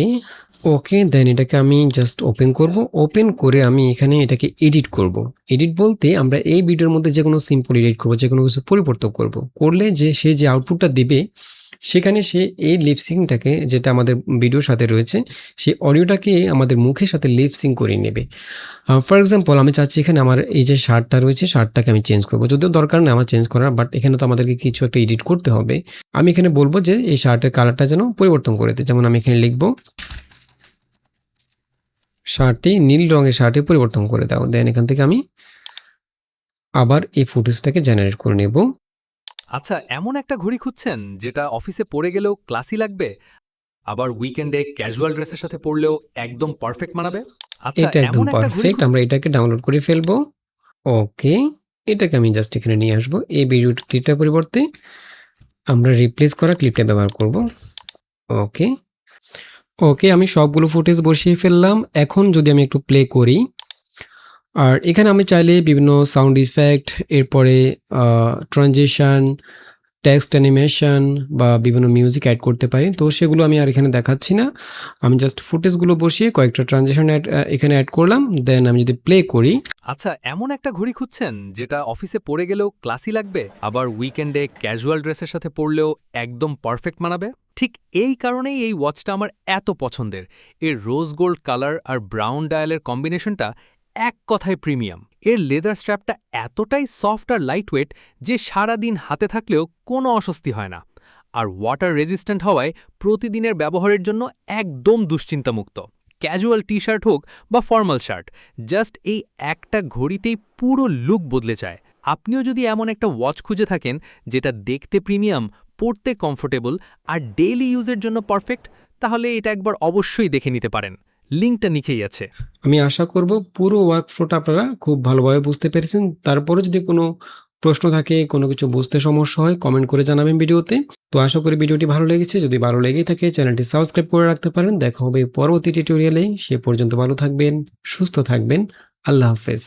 ওকে, দেন এটাকে আমি জাস্ট ওপেন করব। ওপেন করে আমি এখানে এটাকে এডিট করব। এডিট বলতে আমরা এই ভিডিওর মধ্যে যে কোনো সিম্পল এডিট করব, যে কোনো কিছু পরিবর্তন করব, করলে যে সে যে আউটপুটটা দেবে, সেখানে সে এই লিপসিংটাকে, যেটা আমাদের ভিডিওর সাথে রয়েছে, সেই অডিওটাকে আমাদের মুখের সাথে লিপসিং করে নেবে। ফর এক্সাম্পল, আমি চাচ্ছি এখানে আমার এই যে শার্টটা রয়েছে, শার্টটাকে আমি চেঞ্জ করবো, যদিও দরকার নেই আমার চেঞ্জ করার, বাট এখানে তো আমাদেরকে কিছু একটা এডিট করতে হবে। আমি এখানে বলবো যে এই শার্টের কালারটা যেন পরিবর্তন করে দেয়। যেমন আমি এখানে লিখবো, শার্টটি নীল রঙের শার্টে পরিবর্তন করে দাও। দেন এখান থেকে আমি আবার এই ফুটেজটাকে জেনারেট করে নেব। আচ্ছা এমন একটা ঘড়ি খুঁজছেন যেটা অফিসে পরে গেলেও ক্লাসি লাগবে, আবার উইকেন্ডে ক্যাজুয়াল ড্রেসের সাথে পরলেও একদম পারফেক্ট মানাবে। আচ্ছা এটা একদম এমন একটা ঘড়ি পারফেক্ট। আমরা এটাকে ডাউনলোড করে ফেলবো। ওকে, এটাকে আমি জাস্ট এখানে নিয়ে আসবো। এই ভিডিও ক্লিপটার পরিবর্তে আমরা রিপ্লেস করা ক্লিপটা ব্যবহার করব। ওকে ওকে, আমি সবগুলো ফুটেজ বসিয়ে ফেললাম। এখন যদি আমি একটু প্লে করি, আর এখানে আমি চাইলে বিভিন্ন সাউন্ড ইফেক্ট, এরপরে ট্রানজিশন, টেক্সট অ্যানিমেশন বা বিভিন্ন মিউজিক অ্যাড করতে পারি। তো সেগুলো আমি আর এখানে দেখাচ্ছি না। আমি জাস্ট ফুটেজগুলো বসিয়ে কয়েকটা ট্রানজিশন এখানে অ্যাড করলাম। দেন আমি যদি প্লে করি, আচ্ছা এমন একটা ঘড়ি খুঁজছেন যেটা অফিসে পরে গেলেও ক্লাসি লাগবে, আবার উইকেন্ডে ক্যাজুয়াল ড্রেসের সাথে পরলেও একদম পারফেক্ট মানাবে। ঠিক এই কারণেই এই ওয়াচটা আমার এত পছন্দের। এর রোজ গোল্ড কালার আর ব্রাউন ডায়ালের কম্বিনেশনটা এক কথায় প্রিমিয়াম। এর লেদার স্ট্র্যাপটা এতটাই সফট আর লাইটওয়েট যে সারা দিন হাতে থাকলেও কোনো অস্বস্তি হয় না। আর ওয়াটার রেজিস্ট্যান্ট হওয়ায় প্রতিদিনের ব্যবহারের জন্য একদম দুশ্চিন্তামুক্ত। ক্যাজুয়াল টি শার্ট হোক বা ফর্মাল শার্ট, জাস্ট এই একটা ঘড়িতেই পুরো লুক বদলে যায়। আপনিও যদি এমন একটা ওয়াচ খুঁজে থাকেন যেটা দেখতে প্রিমিয়াম, পরতে কমফোর্টেবল আর ডেইলি ইউজের জন্য পারফেক্ট, তাহলে এটা একবার অবশ্যই দেখে নিতে পারেন। লিঙ্কটা নিচেই আছে। আমি আশা করব পুরো ওয়ার্কফ্লোটা আপনারা খুব ভালোভাবে বুঝতে পেরেছেন। তারপরে যদি কোনো প্রশ্ন থাকে, কোনো কিছু বুঝতে সমস্যা হয়, কমেন্ট করে জানাবেন ভিডিওতে। তো আশা করি ভিডিওটি ভালো লেগেছে। যদি ভালো লেগেই থাকে, চ্যানেলটি সাবস্ক্রাইব করে রাখতে পারেন। দেখা হবে পরবর্তী টিউটোরিয়ালে। সে পর্যন্ত ভালো থাকবেন, সুস্থ থাকবেন। আল্লাহ হাফেজ।